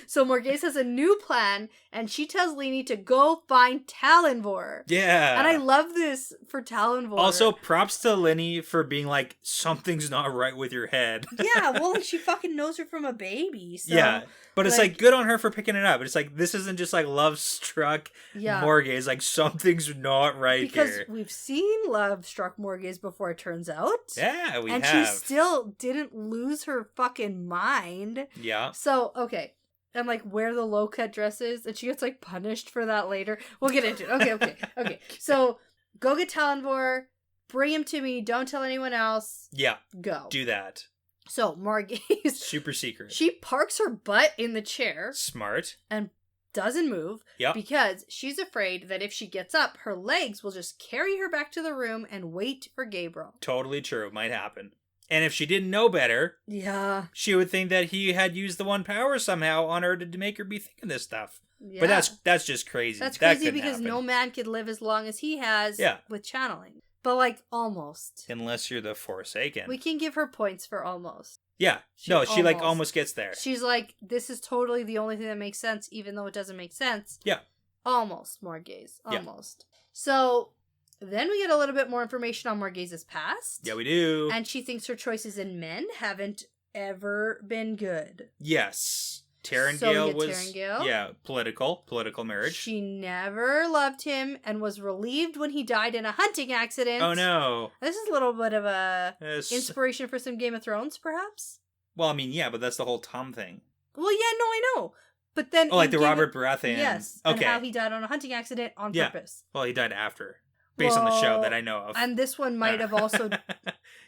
So Morgase has a new plan, and she tells Leanie to go find Talonvor. Yeah. And I love this for Talonvor. Also, props to Lenny for being like, something's not right with your head. Yeah, well, she fucking knows her from a baby. So, yeah. But it's like good on her for picking it up. It's like, this isn't just like love struck Morgase. Like, something's not right because here. we've seen love struck Morgase before, it turns out. Yeah, we and have. she still didn't lose her fucking mind. Yeah. So, okay. And like wear the low cut dresses, and she gets like punished for that later. We'll get into it. Okay. So go get Talonvor, bring him to me. Don't tell anyone else. Yeah. Go. Do that. So Morgase, Super secret. she parks her butt in the chair Smart. and doesn't move. Yep. Because she's afraid that if she gets up, her legs will just carry her back to the room and wait for Gabriel. Totally true. Might happen. And if she didn't know better, Yeah. she would think that he had used the one power somehow on her to make her be thinking this stuff. Yeah. But that's just crazy. That's That crazy couldn't because happen. no man could live as long as he has with channeling. But like almost. Unless you're the Forsaken. We can give her points for almost. Yeah. She like almost gets there. She's like, this is totally the only thing that makes sense, even though it doesn't make sense. Yeah. Almost, Morgase. Yeah. Almost. So then we get a little bit more information on Morgase's past. Yeah, we do. And she thinks her choices in men haven't ever been good. Yes. Tarangale So we get was Tarangale. Yeah, political marriage. She never loved him and was relieved when he died in a hunting accident. Oh no. This is a little bit of a Yes. inspiration for some Game of Thrones, perhaps? Well, I mean, yeah, but that's the whole Tom thing. Well, yeah, no, I know. But then Oh, like in the Game Robert of- Baratheon. Yes. Okay. And how he died on a hunting accident on purpose. Well, he died after. Based on the show Well, that I know of. And this one might have also...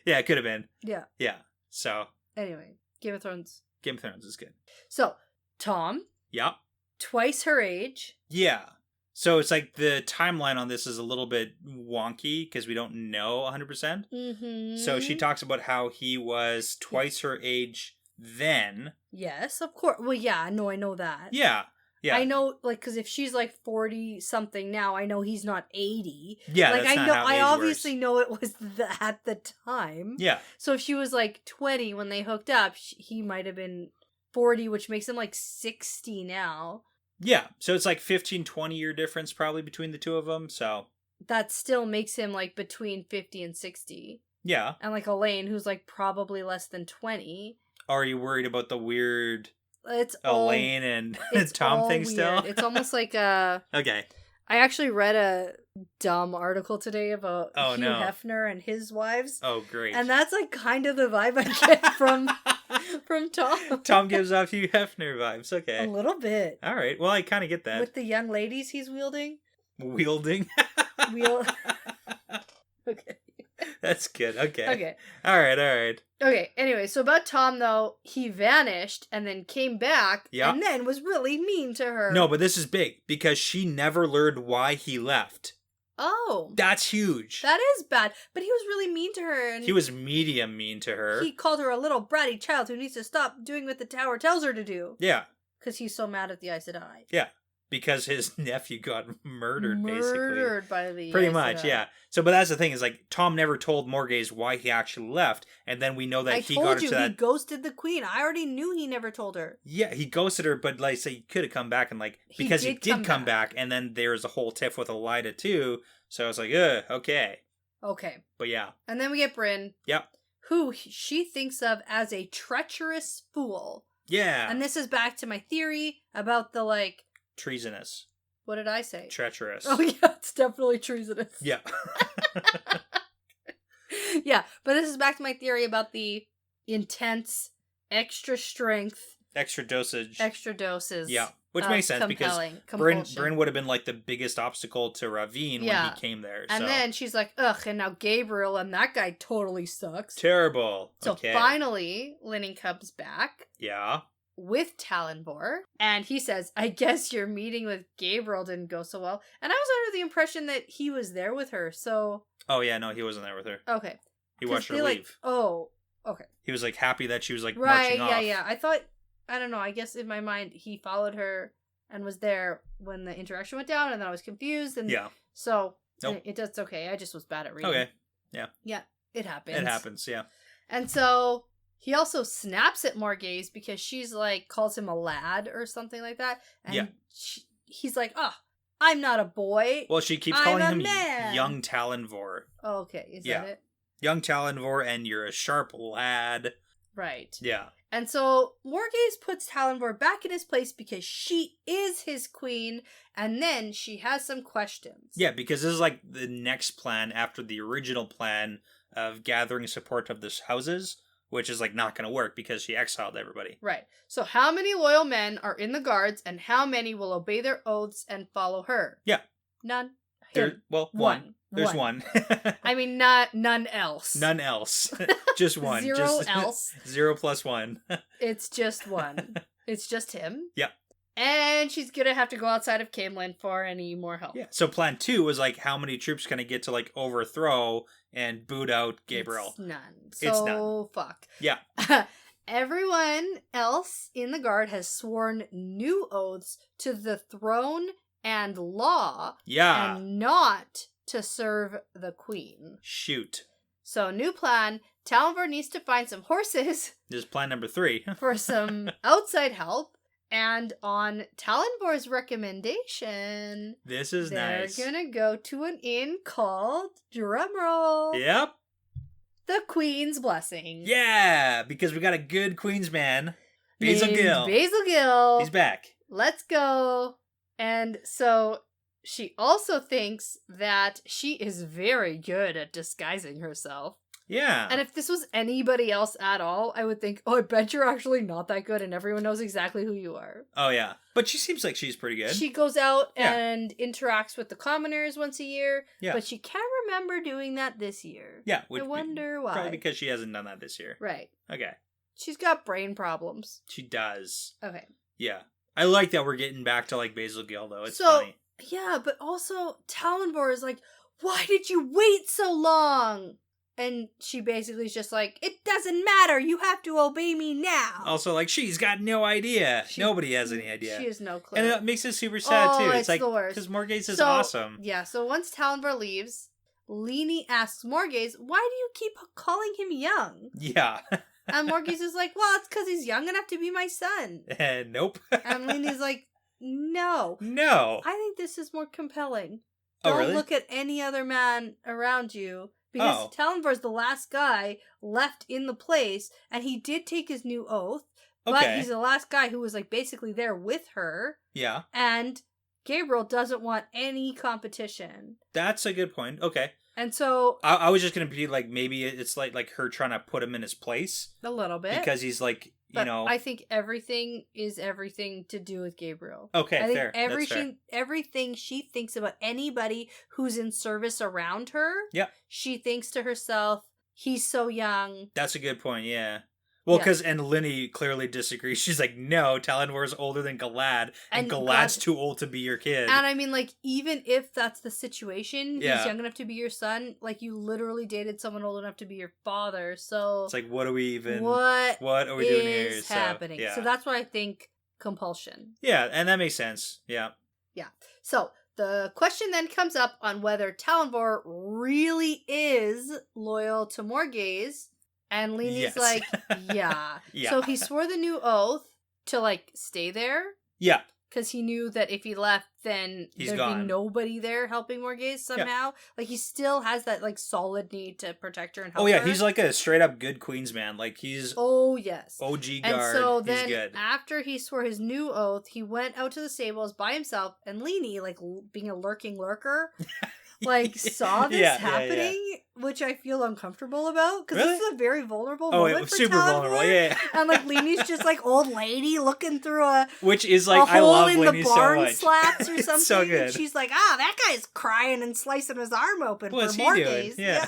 Yeah, it could have been. Yeah. Yeah. So, Anyway, Game of Thrones. Game of Thrones is good. So, Tom, Yeah. twice her age. Yeah. So it's like the timeline on this is a little bit wonky because we don't know 100%. Mm-hmm. So she talks about how he was twice her age then. Yes, of course. Well, yeah, no, I know that. Yeah. Yeah. I know, like, because if she's like 40 something now, I know he's not 80. Yeah, like that's I not know, how I age obviously works. know it was at the time. Yeah. So if she was like 20 when they hooked up, he might have been 40, which makes him like 60 now. Yeah. So it's like 15-20 year difference probably between the two of them. So That still makes him like between 50 and 60. yeah. And like Elaine, who's like probably less than 20. Are you worried about the weird It's Elaine and it's Tom all thing weird. still? It's almost like a... Okay. I actually read a dumb article today about Oh, Hugh no. Hefner and his wives. Oh, great. And that's like kind of the vibe I get from Tom. Tom gives off Hugh Hefner vibes. A Okay. little bit. All right. Well, I kind of get that. With the young ladies he's wielding. Wielding. Wheel. Okay. That's good. Okay. Okay. All right. Okay, anyway, so about Tom, though, he vanished and then came back and then was really mean to her. No, but this is big because she never learned why he left. Oh. That's huge. That is bad. But he was really mean to her. And he was medium mean to her. He called her a little bratty child who needs to stop doing what the tower tells her to do. Yeah. Because he's so mad at the Aes Sedai. Yeah. Because his nephew got murdered, basically. Murdered by the Pretty Aes much, Sedai. yeah. So, but that's the thing, is like, Tom never told Morgase why he actually left, and then we know that he got into that... he ghosted the queen. I already knew he never told her. Yeah, he ghosted her, but like, say, he could have come back and like, because he did come back, and then there was a whole tiff with Elida too, so I was like, okay. Okay. But yeah. And then we get Brynn. Yep. Who she thinks of as a treacherous fool. Yeah. And this is back to my theory about the, like... treasonous. What did I say? Treacherous. Oh, yeah, it's definitely treasonous. Yeah. Yeah, but this is back to my theory about the intense, extra strength. Extra dosage. Extra doses. Yeah, which makes sense because Brynn would have been like the biggest obstacle to Ravine when he came there. And then she's like, ugh, and now Gabriel and that guy totally sucks. Terrible. So finally, Lenny comes back. Yeah. With Talonvor, and he says, I guess your meeting with Gabriel didn't go so well. And I was under the impression that he was there with her, so... Oh, yeah, no, he wasn't there with her. Okay. He watched her leave. Oh, okay. He was, like, happy that she was, like, marching off. Right, yeah. I thought, I don't know, I guess in my mind, he followed her and was there when the interaction went down, and then I was confused, and so, it's okay. I just was bad at reading. Okay, yeah. Yeah, it happens. It happens, yeah. And so... he also snaps at Morgase because she's like, calls him a lad or something like that. And he's like, oh, I'm not a boy. Well, she keeps calling him man. Young Talonvor. Oh, okay. Is that it? Young Talonvor, and you're a sharp lad. Right. Yeah. And so Morgase puts Talonvor back in his place because she is his queen. And then she has some questions. Yeah, because this is like the next plan after the original plan of gathering support of the houses. Which is, like, not going to work because she exiled everybody. Right. So how many loyal men are in the guards and how many will obey their oaths and follow her? Yeah. None. One. There's one. I mean, none else. None else. Just one. Zero else. 0 plus 1. It's just one. It's just him. Yep. And she's going to have to go outside of Camelin for any more help. Yeah. So plan 2 was, like, how many troops can I get to, like, overthrow and boot out Gabriel? It's none. It's none. Fuck. Yeah. Everyone else in the guard has sworn new oaths to the throne and law. Yeah. And not to serve the queen. Shoot. So, new plan. Talonvor needs to find some horses. This is plan number 3. For some outside help. And on Talonvor's recommendation, this is nice. They're gonna go to an inn called, drumroll, yep, the Queen's Blessing. Yeah, because we got a good Queen's man, Basil Gill. Basil Gill. He's back. Let's go. And so she also thinks that she is very good at disguising herself. Yeah. And if this was anybody else at all, I would think, oh, I bet you're actually not that good and everyone knows exactly who you are. Oh, yeah. But she seems like she's pretty good. She goes out and interacts with the commoners once a year. Yeah. But she can't remember doing that this year. Yeah. I wonder why. Probably because she hasn't done that this year. Right. Okay. She's got brain problems. She does. Okay. Yeah. I like that we're getting back to, like, Basil Gill, though. It's funny. Yeah, but also Talonvor is like, why did you wait so long? And she basically is just like, it doesn't matter. You have to obey me now. Also, like, she's got no idea. Nobody has any idea. She has no clue. And it makes it super sad, too. It's like, the worst. because Morgase is awesome. Yeah, so once Talonvor leaves, Lini asks Morgase, why do you keep calling him young? Yeah. And Morgase is like, well, it's because he's young enough to be my son. Nope. And Lini's like, no. No. I think this is more compelling. Oh, really? Don't look at any other man around you. Because Talonvor's the last guy left in the place, and he did take his new oath, but he's the last guy who was, like, basically there with her. Yeah. And Gabriel doesn't want any competition. That's a good point. Okay. And so... I was just going to be like, maybe it's like her trying to put him in his place. A little bit. Because he's, like, But know. I think everything is everything to do with Gabriel. Okay, I think fair. That's fair. everything she thinks about anybody who's in service around her, Yep. she thinks to herself, he's so young. That's a good point, yeah. Well, because, and Linny clearly disagrees. She's like, no, Talonvor's older than Galad, and Galad's too old to be your kid. And I mean, like, even if that's the situation, Yeah. he's young enough to be your son, like, you literally dated someone old enough to be your father, so... It's like, what are we even... What are we doing here? is happening? So that's why I think compulsion. Yeah, and that makes sense, yeah. Yeah. So, the question then comes up on whether Talonvor really is loyal to Morgase. And Leni's like, yeah. So he swore the new oath to, like, stay there. Yeah. Because he knew that if he left, then there'd be nobody there helping Morgase somehow. Yeah. Like, he still has that, like, solid need to protect her and help her. He's like a straight-up good Queensman. Like, he's... Oh, yes. OG guard. And so then, he's good. After he swore his new oath, he went out to the stables by himself, and Leni, like, being a lurking lurker... like, saw this happening, which I feel uncomfortable about, because this is a very vulnerable moment. Oh, it was super vulnerable, yeah. And, like, Leni's just, like, old lady looking through a... Which is, like, I love Leni so much. A hole in the barn slats or something. It's so good. And she's like, that guy's crying and slicing his arm open for more days. Yeah.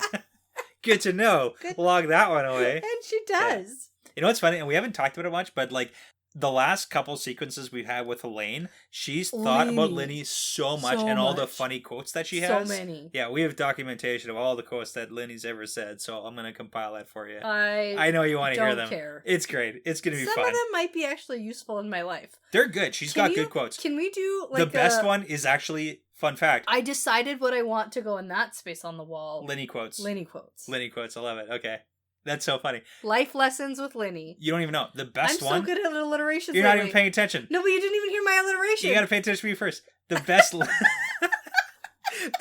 Good to know. Log that one away. And she does. Yeah. You know what's funny? And we haven't talked about it much, but, like, the last couple sequences we've had with Elaine, she's thought about Leni so much and all the funny quotes that she has. So many. Yeah, we have documentation of all the quotes that Leni's ever said, so I'm going to compile that for you. I know you want to hear them. Don't care. It's great. It's going to be fun. Some of them might be actually useful in my life. They're good. She's got good quotes. Can we do, like, the best one is actually, fun fact. I decided what I want to go in that space on the wall. Leni quotes. Leni quotes. Leni quotes. I love it. Okay. That's so funny. Life lessons with Leni. You don't even know. The best one... I'm so good at alliterations. You're not even paying attention. No, but you didn't even hear my alliteration. You gotta pay attention to me first. The best...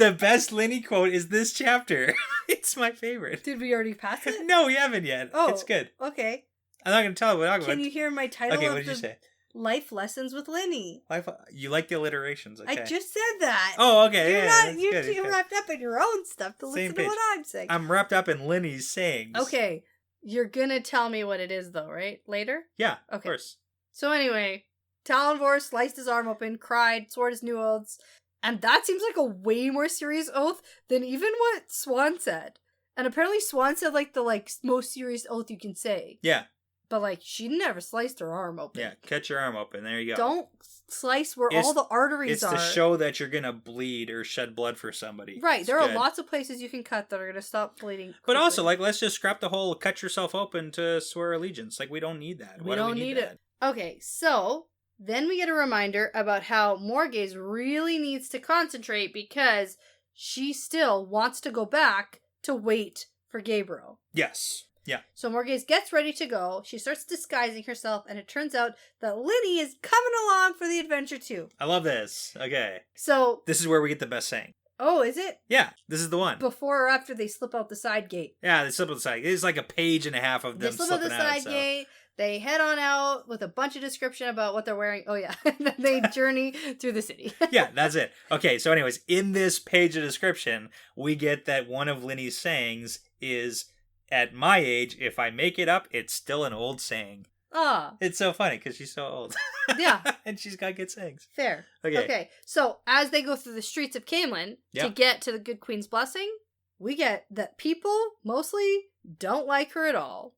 the best Leni quote is this chapter. It's my favorite. Did we already pass it? No, we haven't yet. Oh, it's good. Okay. I'm not gonna tell you what I'm talking about. Can you hear my title? Okay, what did you say? Life lessons with Leni. You like the alliterations, okay. I just said that. Oh, okay. You're wrapped up in your own stuff to listen to what I'm saying. I'm wrapped up in Leni's sayings. Okay. You're gonna tell me what it is, though, right? Later? Yeah, okay. Of course. So anyway, Talonvor sliced his arm open, cried, swore his new oaths, and that seems like a way more serious oath than even what Swan said. And apparently Swan said, like, the, most serious oath you can say. Yeah. But, she never sliced her arm open. Yeah, cut your arm open. There you go. Don't slice where all the arteries are. It's to show that you're going to bleed or shed blood for somebody. Right. There are lots of places you can cut that are going to stop bleeding quickly. But also, let's just scrap the whole cut yourself open to swear allegiance. We don't need that. We don't need it. Okay, so then we get a reminder about how Morgase really needs to concentrate because she still wants to go back to wait for Gabriel. Yes. Yeah. So Morgase gets ready to go. She starts disguising herself, and it turns out that Leni is coming along for the adventure too. I love this. Okay. So this is where we get the best saying. Oh, is it? Yeah, this is the one. Before or after they slip out the side gate? Yeah, they slip out the side gate. It's like a page and a half of them slipping out. They slip out the side gate. They head on out with a bunch of description about what they're wearing. Oh, yeah. And then they journey through the city. Yeah, that's it. Okay, so anyways, in this page of description, we get that one of Leni's sayings is... At my age, if I make it up, it's still an old saying. Ah. It's so funny because she's so old. Yeah. And she's got good sayings. Fair. Okay. So, as they go through the streets of Camelin to get to the Good Queen's blessing, we get that people mostly don't like her at all.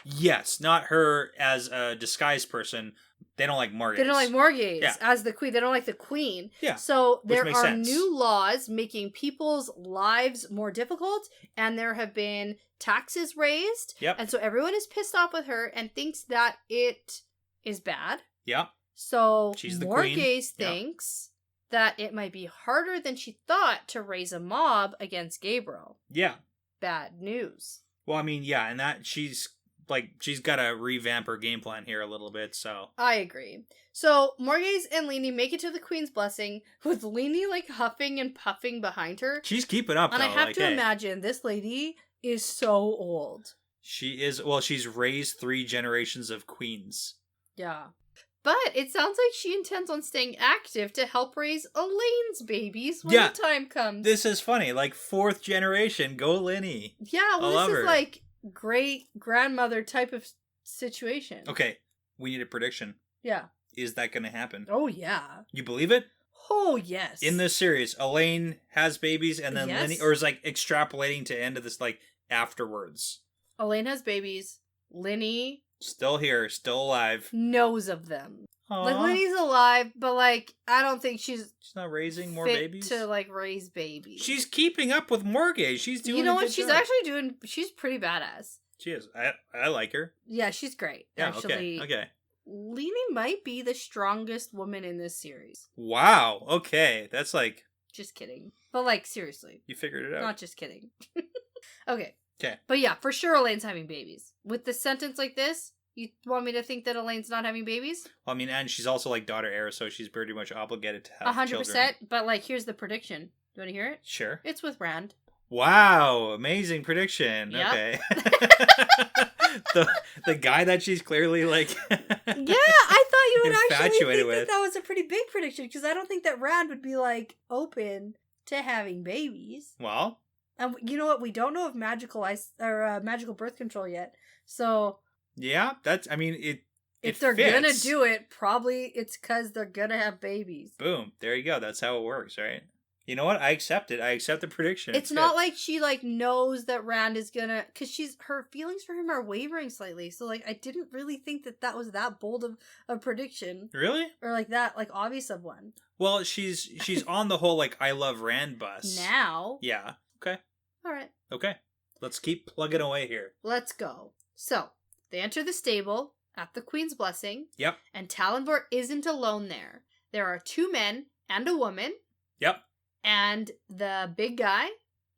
Yes, not her as a disguised person. They don't like Morgase. They don't like Morgase as the queen. They don't like the queen. Yeah. So there are new laws making people's lives more difficult, and there have been taxes raised. Yep. And so everyone is pissed off with her and thinks that it is bad. Yeah. So she's the Morgase thinks that it might be harder than she thought to raise a mob against Gabriel. Yeah. Bad news. Well, I mean, yeah, and that she's got to revamp her game plan here a little bit, so. I agree. So, Morgase and Leni make it to the Queen's blessing, with Leni, huffing and puffing behind her. She's keeping up, and I have to imagine, this lady is so old. She is, she's raised 3 generations of queens. Yeah. But it sounds like she intends on staying active to help raise Elaine's babies when the time comes. This is funny. 4th generation, go Leni. Yeah, well, this is great grandmother type of situation. Okay, we need a prediction. Yeah. Is that going to happen? Oh, yeah. You believe it? Oh, yes. In this series, Elaine has babies and then Yes. Lenny, or is like extrapolating to end of this like afterwards. Elaine has babies. Lenny Still here, still alive. knows of them. Aww. Like, Lenny's alive, but, like, I don't think she's not raising more fit babies to, like, raise babies. She's keeping up with Morgase. She's doing. You know a what? good She's job. actually doing. She's pretty badass. She is. I like her. Yeah, she's great. Yeah. Actually, Okay. Lenny might be the strongest woman in this series. Wow. Okay. That's like. Just kidding. But, like, seriously. You figured it out. Not just kidding. Okay. Okay. But yeah, for sure Elaine's having babies. With the sentence like this, you want me to think that Elaine's not having babies? Well, I mean, and she's also like daughter heir, so she's pretty much obligated to have 100%. Children. But, like, here's the prediction. You want to hear it? Sure. It's with Rand. Wow, amazing prediction. Yep. Okay. the guy that she's clearly like Yeah, I thought you would actually infatuated think with. that was a pretty big prediction, because I don't think that Rand would be, like, open to having babies. Well, And you know what? We don't know of magical magical birth control yet. So yeah, that's. I mean, it. if it they're fits. gonna do it, probably it's because they're gonna have babies. Boom. There you go. That's how it works, right? You know what? I accept it. I accept the prediction. It's not like she, like, knows that Rand is gonna, because her feelings for him are wavering slightly. So, like, I didn't really think that was that bold of a prediction, Really? or like that, like, obvious of one. Well, she's on the whole like I love Rand bus. Now, Yeah. Okay. all right, Okay. Let's keep plugging away here. let's go. So they enter the stable at the Queen's blessing. Yep. And Talonvor isn't alone there. There are 2 men and a woman. Yep. And the big guy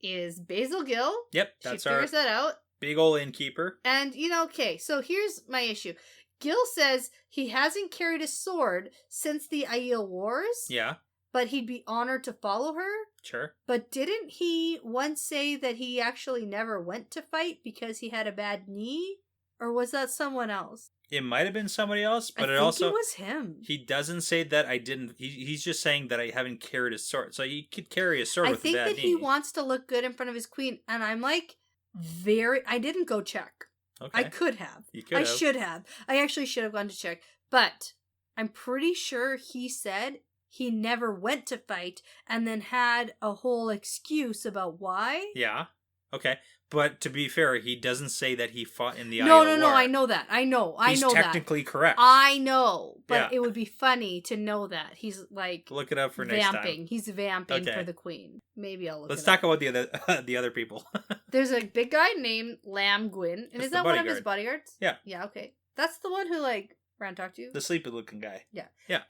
is Basil Gill. Yep. She That's figures our that out. big ol' innkeeper. And, okay, so here's my issue. Gil says he hasn't carried a sword since the Aiel Wars, Yeah. but he'd be honored to follow her. Sure. But didn't he once say that he actually never went to fight because he had a bad knee? Or was that someone else? It might have been somebody else, but I it think also it was him. he doesn't say that I didn't. He's just saying that I haven't carried a sword. So he could carry a sword I with think a bad that knee. he wants to look good in front of his queen, and I'm like, I didn't go check. Okay. I could have. You could I have. should have. I actually should have gone to check. But I'm pretty sure he said he never went to fight and then had a whole excuse about why. Yeah. Okay. But to be fair, he doesn't say that he fought in the No, Aiel War. I know that. I know He's that. technically correct. I know, but Yeah. it would be funny to know that. He's like Look it up for next vamping. time. He's vamping Okay. for the queen. Maybe I'll look Let's it talk up. about the other people. There's a big guy named Lam Gwyn. And That's is the that one of his bodyguard. bodyguards? Yeah. Yeah, okay. That's the one who, like, Rand talked to. The sleepy looking guy.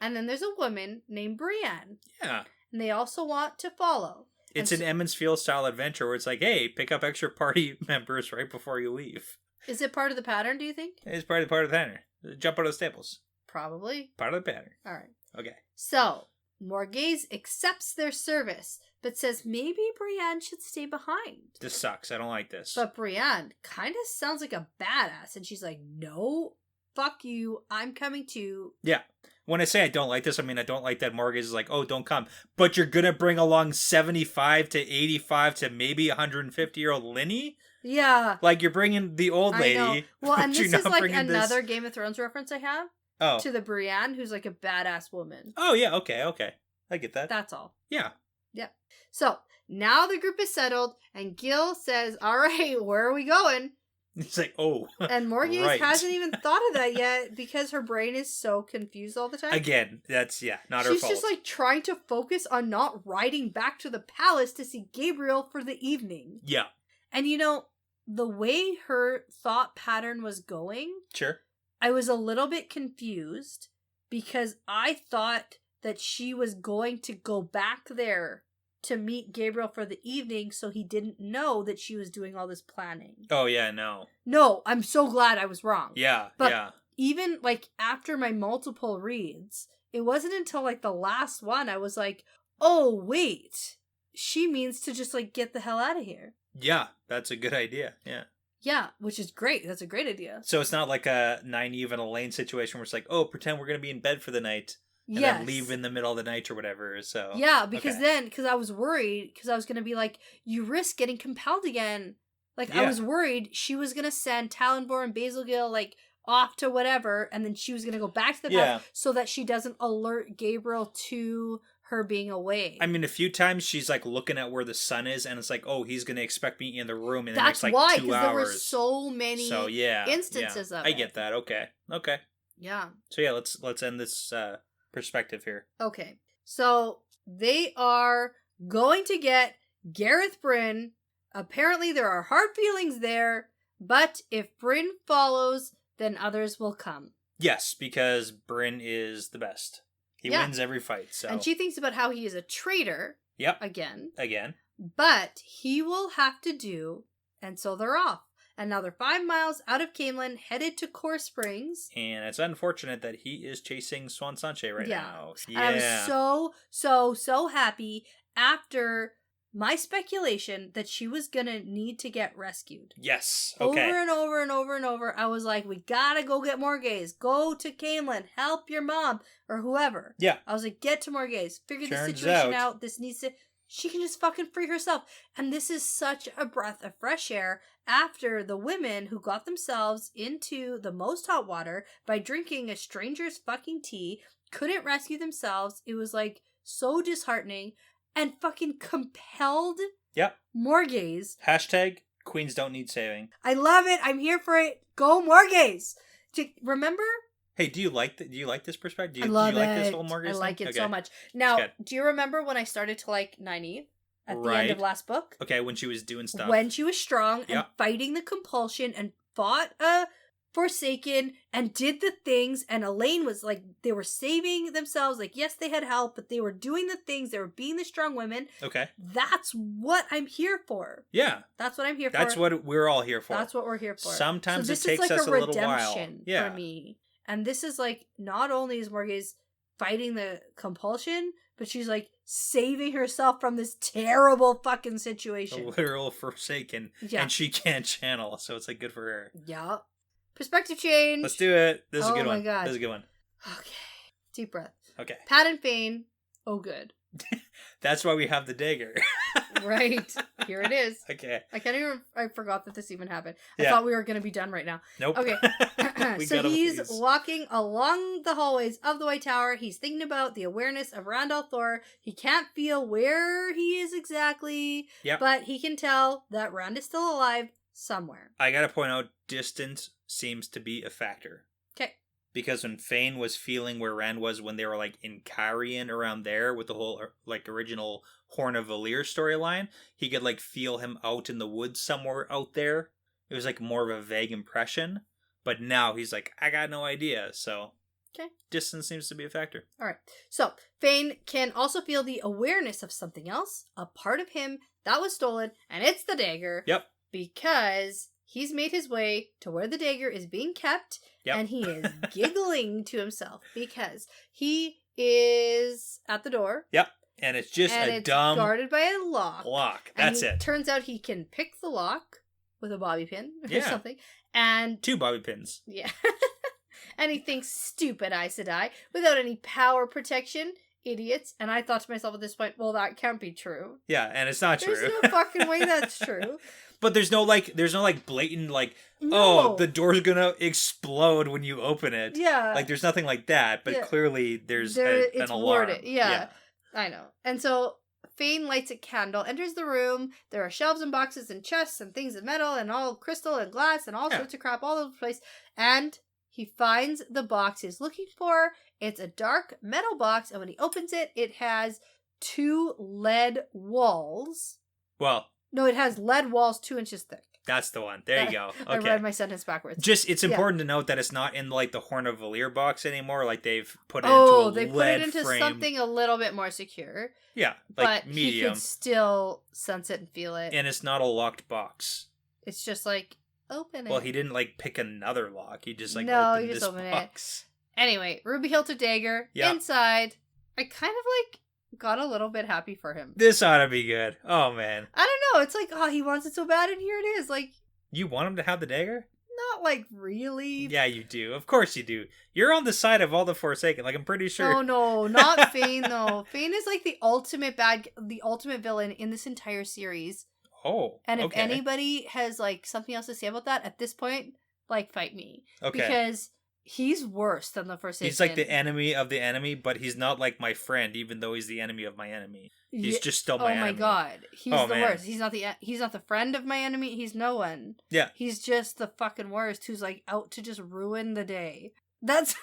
And then there's a woman named Brienne. Yeah. And they also want to follow. It's And an Emmons Field style adventure where it's like, hey, pick up extra party members right before you leave. Is it part of the pattern, do you think? It's part of the pattern. Jump out of the staples. Probably. Part of the pattern. All right. Okay. So, Morgase accepts their service, but says maybe Brienne should stay behind. This sucks. I don't like this. But Brienne kind of sounds like a badass, and she's like, no, fuck you, I'm coming too. Yeah. When I say I don't like this, I mean I don't like that Morgase is like, oh, don't come. But you're going to bring along 75 to 85 to maybe 150-year-old Linny? Yeah. Like, you're bringing the old lady. I know. Well, and but you're this is not like bringing another this... Game of Thrones reference I have Oh. to the Brienne, who's like a badass woman. Oh, yeah, okay. I get that. That's all. Yeah. Yep. So, now the group is settled, and Gil says, all right, where are we going? It's like, oh. And Morgase Right. hasn't even thought of that yet because her brain is so confused all the time. Again, that's, not her She's fault. just like trying to focus on not riding back to the palace to see Gabriel for the evening. Yeah. And the way her thought pattern was going, Sure. I was a little bit confused because I thought that she was going to go back there to meet Gabriel for the evening so he didn't know that she was doing all this planning. Oh, yeah, no. No, I'm so glad I was wrong. Yeah, But yeah. even like after my multiple reads, it wasn't until like the last one I was like, oh wait, she means to just like get the hell out of here. Yeah, that's a good idea. Yeah. Yeah, which is great. That's a great idea. So it's not like a Nynaeve and Elaine situation where it's like, oh, pretend we're going to be in bed for the night and then leave in the middle of the night or whatever. So yeah, because okay. because I was worried, because I was going to be like, you risk getting compelled again. Like, Yeah. I was worried she was going to send Talonvor and Basil Gill, like, off to whatever, and then she was going to go back to the past so that she doesn't alert Gabriel to her being away. I mean, a few times she's like looking at where the sun is, and it's like, oh, he's going to expect me in the room in the next like 2 hours. That's why, because there were so many instances of it. I get that. Okay. Yeah. So yeah, let's end this perspective here. Okay. So they are going to get Gareth Bryn. Apparently there are hard feelings there, but if Bryn follows, then others will come. Yes, because Bryn is the best. He wins every fight. So. And she thinks about how he is a traitor. Yep. Again. But he will have to do, and so they're off. And now they're 5 miles out of Camelin, headed to Core Springs. And it's unfortunate that he is chasing Swan Sanche right now. Yeah. And I was so happy after my speculation that she was gonna need to get rescued. Yes. Okay. Over and over and over and over, I was like, we gotta go get Morgase. Go to Camelin. Help your mom or whoever. Yeah. I was like, get to Morgase. Figure the situation out. This needs to... She can just fucking free herself. And this is such a breath of fresh air after the women who got themselves into the most hot water by drinking a stranger's fucking tea couldn't rescue themselves. It was like so disheartening and fucking compelled Morgase. Hashtag Queens don't need saving. I love it. I'm here for it. Go Morgase. Remember? Hey, do you like this perspective? I love do you it. like this whole Morgase thing? I like it so much. Now, do you remember when I started to like Nynaeve at the end of last book? Okay, when she was doing stuff. When she was strong and fighting the compulsion and fought a Forsaken and did the things, and Elaine was like, they were saving themselves. Like, yes, they had help, but they were doing the things. They were being the strong women. Okay. That's what I'm here for. Yeah. That's what I'm here for. That's what we're all here for. That's what we're here for. Sometimes it takes us a little while. For me. And this is like, not only is Morgase fighting the compulsion, but she's like saving herself from this terrible fucking situation. A literal Forsaken. Yeah. And she can't channel, so it's like good for her. Yeah. Perspective change. Let's do it. This is a good one. Oh my god. This is a good one. Okay. Deep breath. Okay. Padan Fain. Oh, good. That's why we have the dagger. Right. Here it is. Okay. I forgot that this even happened. I thought we were going to be done right now. Nope. Okay. So he's walking along the hallways of the White Tower. He's thinking about the awareness of Randall Thor. He can't feel where he is exactly. Yep. But he can tell that Rand is still alive somewhere. I got to point out, distance seems to be a factor. Okay. Because when Fain was feeling where Rand was when they were like in Carrion around there with the whole like original Horn of Valyr storyline, he could like feel him out in the woods somewhere out there. It was like more of a vague impression. But now he's like, I got no idea. So distance seems to be a factor. All right. So Fain can also feel the awareness of something else, a part of him that was stolen, and it's the dagger. Yep. Because he's made his way to where the dagger is being kept, and he is giggling to himself because he is at the door. Yep. And it's just guarded by a lock. That's it. Turns out he can pick the lock with a bobby pin or something. And 2 bobby pins. Yeah. And he thinks, stupid Aes Sedai, without any power protection. Idiots. And I thought to myself at this point, well, that can't be true. Yeah, and it's not true. There's no fucking way that's true. But there's no blatant oh, the door's gonna explode when you open it. Yeah. Like there's nothing like that, but clearly there's it's an alarm. Worded. Yeah. I know. And so Fain lights a candle, enters the room. There are shelves and boxes and chests and things of metal and all crystal and glass and all sorts of crap all over the place. And he finds the box he's looking for. It's a dark metal box, and when he opens it, it has 2 lead walls. Well, no, it has lead walls 2 inches thick. That's the one. There you go. Okay. I read my sentence backwards. It's important to note that it's not in like the Horn of Valyr box anymore. Like they've put it into a lead they put it into frame. Something a little bit more secure. Yeah, like but medium. He could still sense it and feel it. And it's not a locked box. It's just like, open it. Well, he didn't like pick another lock. He just opened this box. Anyway, ruby hilted dagger inside. I kind of like got a little bit happy for him. This ought to be good. Oh man. I don't know. It's like, oh, he wants it so bad, and here it is. Like, you want him to have the dagger? Not like really. Yeah, you do. Of course you do. You're on the side of all the Forsaken. Like I'm pretty sure. Oh no, not Fain though. Fain is like the ultimate villain in this entire series. Oh. And if anybody has like something else to say about that at this point, like, fight me. Okay. Because he's worse than the Forsaken. He's like the enemy of the enemy, but he's not like my friend, even though he's the enemy of my enemy. He's just still my enemy. Oh my god. He's the worst. He's not the friend of my enemy. He's no one. Yeah. He's just the fucking worst who's like out to just ruin the day. That's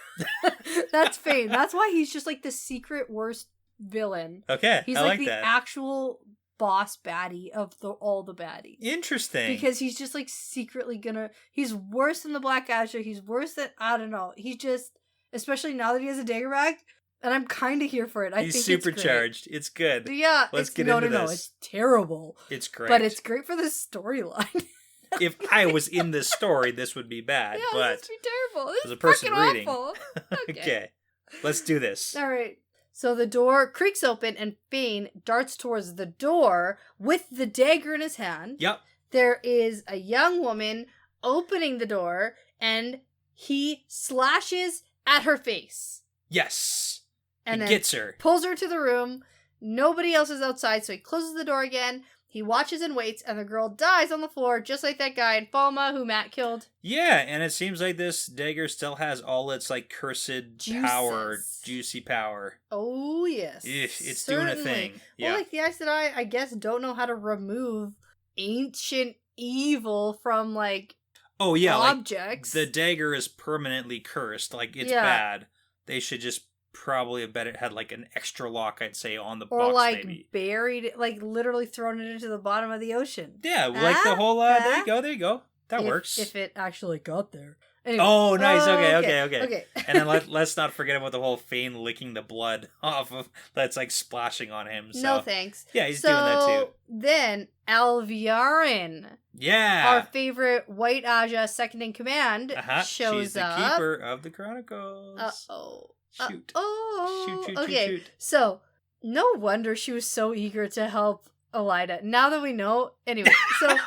Fain. That's why he's just like the secret worst villain. Okay. He's I like that. the actual boss baddie of all the baddies. Interesting. Because he's just like secretly he's worse than the Black Azure. He's worse than, I don't know. He's just, especially now that he has a dagger back, and I'm kind of here for it. He's supercharged. It's good. Yeah. Let's get into this. No, it's terrible. It's great. But it's great for the storyline. If I was in this story, this would be bad. Yeah, but this would be terrible. This as a is person fucking reading. awful. Okay. Let's do this. All right. So the door creaks open and Fain darts towards the door with the dagger in his hand. Yep. There is a young woman opening the door and he slashes at her face. Yes. And he then gets her. Pulls her to the room. Nobody else is outside, so he closes the door again. He watches and waits, and the girl dies on the floor, just like that guy in Falma who Matt killed. Yeah, and it seems like this dagger still has all its, like, cursed power, juicy power. Oh, yes. It's certainly doing a thing. Yeah. Well, like the Aes Sedai, I guess, don't know how to remove ancient evil from, like, objects. Like, the dagger is permanently cursed. Like, it's bad. They should just probably have had like an extra lock, I'd say, on the box, or like maybe. Buried it, like literally thrown it into the bottom of the ocean. Yeah, like the whole there you go. That works. If it actually got there. Anyway. Oh, nice. Okay. And then let's not forget about the whole Fain licking the blood off of that's like splashing on him. So. No thanks. Yeah, he's doing that too. Then Alviarin. Yeah. Our favorite White Aja second in command shows up. She's the keeper of the Chronicles. Uh-oh. Shoot. Shoot. So, no wonder she was so eager to help Elida. Now that we know. Anyway, so,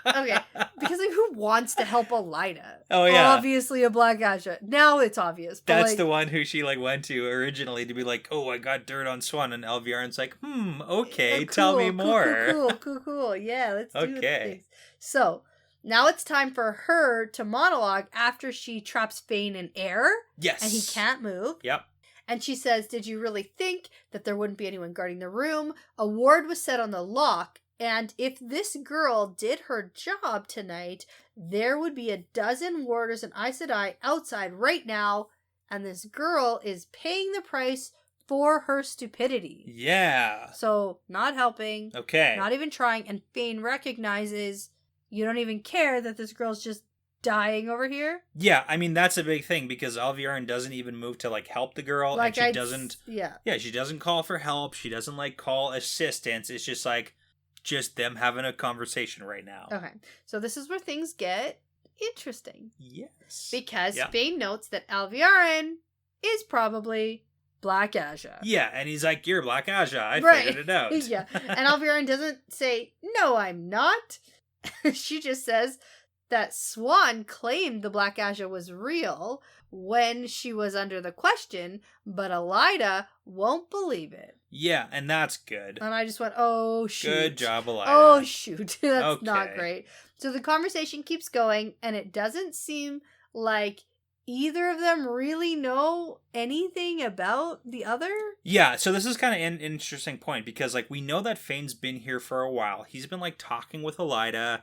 okay. Because, like, who wants to help Elida? Oh, yeah. Obviously a Black Aja. Now it's obvious. But that's the one who she, like, went to originally to be like, oh, I got dirt on Swan. And Alviarin's like, okay, tell me more. Cool. Yeah, let's do things. So, now it's time for her to monologue after she traps Fain in air. Yes. And he can't move. Yep. And she says, did you really think that there wouldn't be anyone guarding the room? A ward was set on the lock. And if this girl did her job tonight, there would be 12 warders and Aes Sedai outside right now. And this girl is paying the price for her stupidity. Yeah. So, not helping. Okay. Not even trying. And Fain recognizes... You don't even care that this girl's just dying over here? Yeah, I mean, that's a big thing because Alviarin doesn't even move to, like, help the girl. Like, and she doesn't... Yeah. Yeah, she doesn't call for help. She doesn't, like, call assistance. It's just, like, just them having a conversation right now. Okay. So this is where things get interesting. Yes. Because Fain notes that Alviarin is probably Black Aja. Yeah, and he's like, you're Black Aja. I figured it out. Yeah. And Alviarin doesn't say, no, I'm not. She just says that Swan claimed the Black Aja was real when she was under the question, but Elida won't believe it. Yeah, and that's good. And I just went, oh, shoot. Good job, Elida. Oh, shoot. That's not great. So the conversation keeps going, and it doesn't seem like either of them really know anything about the other. Yeah, so this is kind of an interesting point because, like, we know that Fain's been here for a while. He's been, like, talking with Elida.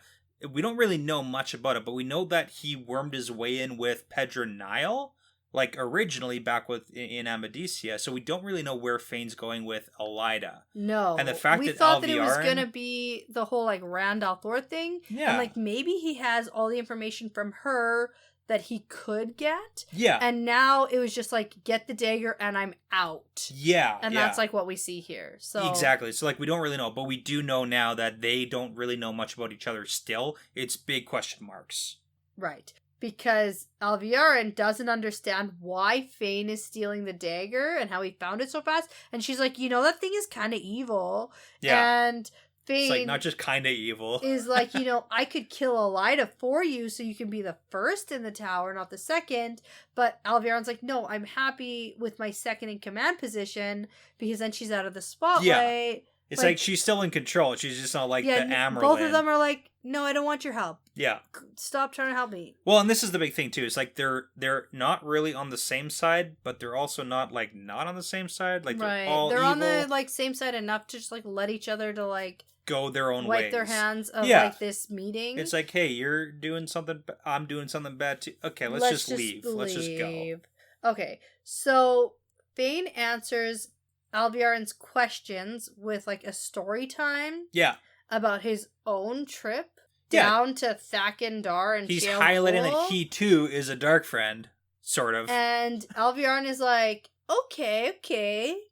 We don't really know much about it, but we know that he wormed his way in with Pedro Nile, like, originally back in Amadicia. So we don't really know where Fain's going with Elida. No. And the fact we that thought that it was going to be the whole, like, Rand al'Thor thing. Yeah. And, like, maybe he has all the information from her that he could get. Yeah. And now it was just like, get the dagger and I'm out. Yeah. And that's like what we see here. So exactly. So like we don't really know, but we do know now that they don't really know much about each other still. It's big question marks. Right. Because Alviarin doesn't understand why Fain is stealing the dagger and how he found it so fast. And she's like, you know, that thing is kind of evil. Yeah. And Fain it's like not just kind of evil. Is like, you know, I could kill Elida for you so you can be the first in the tower, not the second. But Alviarin's like, no, I'm happy with my second in command position because then she's out of the spotlight. Yeah. It's like she's still in control. She's just not like the Amyrlin. Both of them are like, no, I don't want your help. Yeah. Stop trying to help me. Well, and this is the big thing too. It's like they're not really on the same side, but they're also not on the same side. Like they're all they're evil, on the like same side enough to just like let each other to like go their own wipe ways. their hands of like this meeting. It's like, hey, you're doing something, I'm doing something bad too. Okay, let's just leave. Let's just go. Okay, so Fain answers Alviarin's questions with like a story time. Yeah. About his own trip down to Thakandar and he's Shale highlighting Pool. that he too is a dark friend, sort of. And Alviarin is like, okay,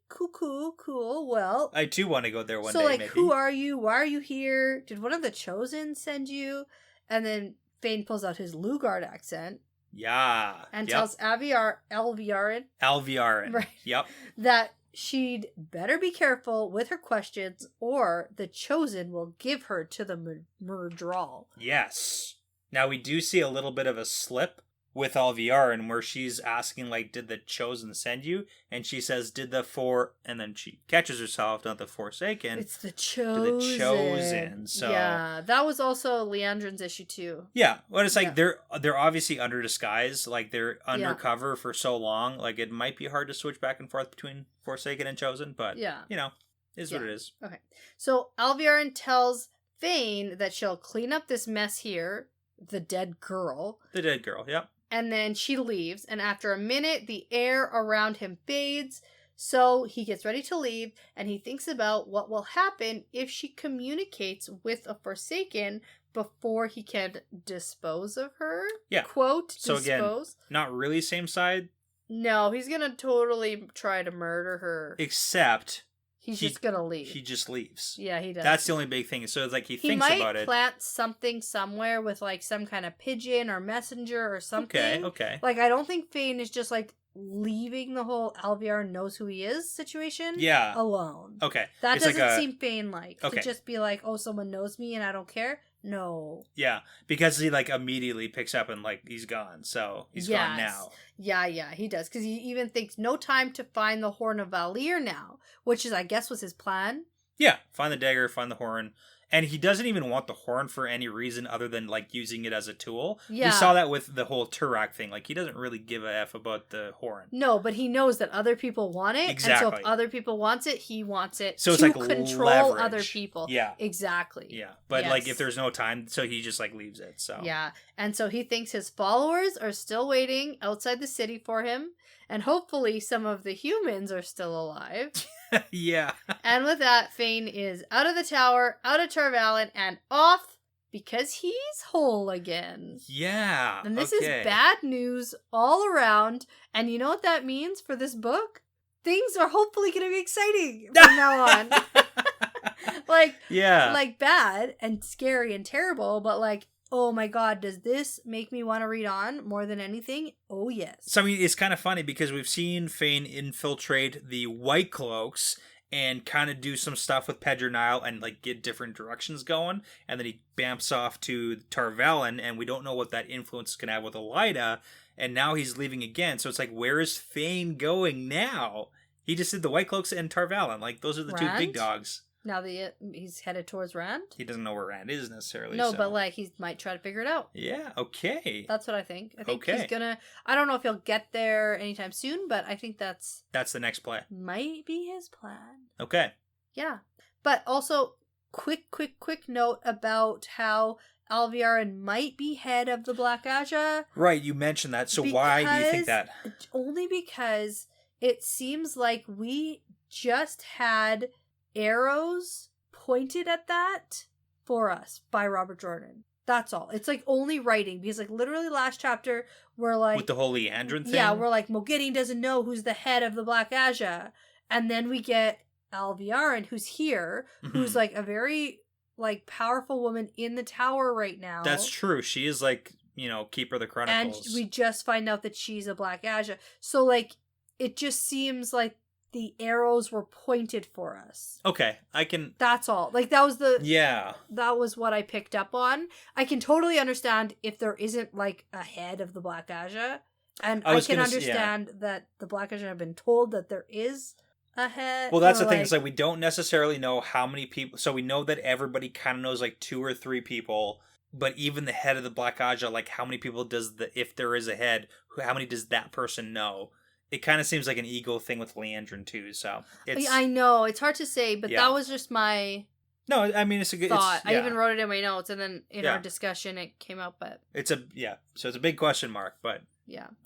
cool. Well, I too want to go there one day. So like, maybe. who are you? Why are you here? Did one of the Chosen send you? And then Fain pulls out his Lugard accent. Yeah. And tells Alviarin. Right. Yep. That she'd better be careful with her questions or the Chosen will give her to the Murdral. Yes. Now we do see a little bit of a slip with Alviarin where she's asking like, did the Chosen send you? And she says, did the and then she catches herself, not the Forsaken. It's the Chosen. So yeah, that was also Liandrin's issue too. Yeah, well, it's like they're obviously under disguise, like they're undercover for so long. Like it might be hard to switch back and forth between Forsaken and Chosen, but is what it is. Okay, so Alviarin tells Fain that she'll clean up this mess here, the dead girl. Yep. And then she leaves, and after a minute, the air around him fades, so he gets ready to leave, and he thinks about what will happen if she communicates with a Forsaken before he can dispose of her. Yeah. Quote, so dispose. Again, not really same side. No, he's gonna totally try to murder her. Except... He's just gonna leave. He just leaves. Yeah, he does. That's the only big thing. So it's like he thinks about it. He might plant something somewhere with like some kind of pigeon or messenger or something. Okay. Like I don't think Fain is just like leaving the whole Alviarin knows who he is situation alone. Okay. That doesn't seem Fain-like. Okay. To just be like, oh, someone knows me and I don't care. No. Yeah, because he like immediately picks up and like he's gone. So he's gone now. Yeah, he does. Because he even thinks no time to find the Horn of Valir now, which is, I guess, was his plan. Yeah, find the dagger, find the horn. And he doesn't even want the horn for any reason other than like using it as a tool. Yeah. We saw that with the whole Turak thing. Like he doesn't really give a F about the horn. No, but he knows that other people want it. Exactly. And so if other people want it, he wants it so to it's like control leverage. Other people. Yeah. Exactly. Yeah. But like if there's no time, so he just like leaves it. So yeah. And so he thinks his followers are still waiting outside the city for him. And hopefully some of the humans are still alive. Yeah. And with that, Fain is out of the tower, out of Tar Valon, and off because he's whole again. Yeah. And this is bad news all around. And you know what that means for this book? Things are hopefully going to be exciting from now on. Like bad and scary and terrible, but like, oh my god, does this make me want to read on more than anything? Oh yes. So I mean, it's kind of funny because we've seen Fain infiltrate the White Cloaks and kind of do some stuff with Pedronile and like get different directions going, and then he bamps off to Tar Valon, and we don't know what that influence is going to have with Elida, and now he's leaving again. So it's like, where is Fain going now? He just did the White Cloaks and Tar Valon. Like those are the two big dogs. Now that he's headed towards Rand? He doesn't know where Rand is necessarily. No, but like he might try to figure it out. Yeah, okay. That's what I think. I think he's gonna... I don't know if he'll get there anytime soon, but I think that's the next play. Might be his plan. Okay. Yeah. But also, quick note about how Alviarin might be head of the Black Aja. Right, you mentioned that. So why do you think that? Only because it seems like we just had arrows pointed at that for us by Robert Jordan. That's all. It's like only writing because like literally last chapter we're like with the whole Liandrin thing. Yeah, we're like Moghedien doesn't know who's the head of the Black Aja, and then we get Alviarin who's here, who's like a very like powerful woman in the tower right now. That's true. She is like, you know, Keeper of the Chronicles. And we just find out that she's a Black Aja. So like it just seems like the arrows were pointed for us. Okay, I can... That's all. Like, that was the... Yeah. That was what I picked up on. I can totally understand if there isn't, like, a head of the Black Aja. And I can understand that the Black Aja have been told that there is ahead. Well, that's the thing. Is like we don't necessarily know how many people. So we know that everybody kind of knows like 2 or 3 people. But even the head of the Black Aja, like how many people does if there is a head, how many does that person know? It kind of seems like an ego thing with Liandrin too. So I know it's hard to say, but that was just my. No, I mean it's a good thought. I even wrote it in my notes, and then in our discussion it came out. But so it's a big question mark. But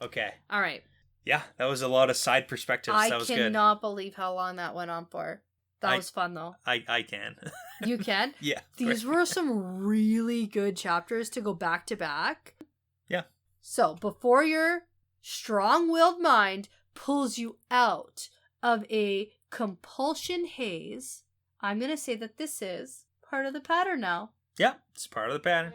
okay, all right. Yeah, that was a lot of side perspectives. That was good. I cannot believe how long that went on for. That was fun though. I can. You can? Yeah. These were some really good chapters to go back to back. Yeah. So before your strong-willed mind pulls you out of a compulsion haze, I'm going to say that this is part of the pattern now. Yeah, it's part of the pattern.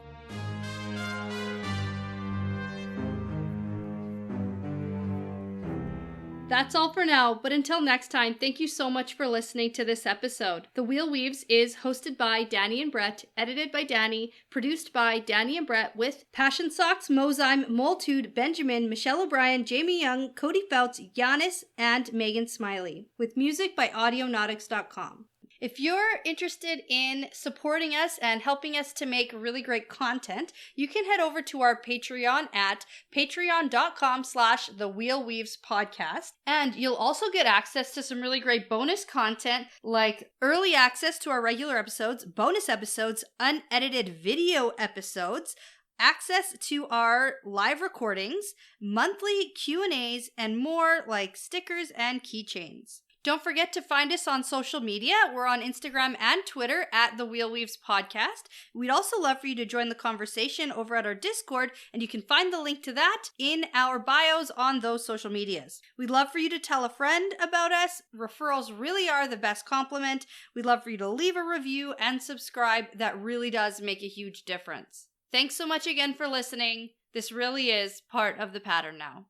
That's all for now, but until next time, thank you so much for listening to this episode. The Wheel Weaves is hosted by Dani and Brett, edited by Dani, produced by Dani and Brett with Passion Socks, Mozyme, Moltude, Benjamin, Michelle O'Brien, Jamie Young, Cody Fouts, Giannis, and Megan Smiley, with music by audionautics.com. If you're interested in supporting us and helping us to make really great content, you can head over to our Patreon at patreon.com/thewheelweavespodcast. And you'll also get access to some really great bonus content like early access to our regular episodes, bonus episodes, unedited video episodes, access to our live recordings, monthly Q&As, and more like stickers and keychains. Don't forget to find us on social media. We're on Instagram and Twitter at The Wheel Weaves Podcast. We'd also love for you to join the conversation over at our Discord, and you can find the link to that in our bios on those social medias. We'd love for you to tell a friend about us. Referrals really are the best compliment. We'd love for you to leave a review and subscribe. That really does make a huge difference. Thanks so much again for listening. This really is part of the pattern now.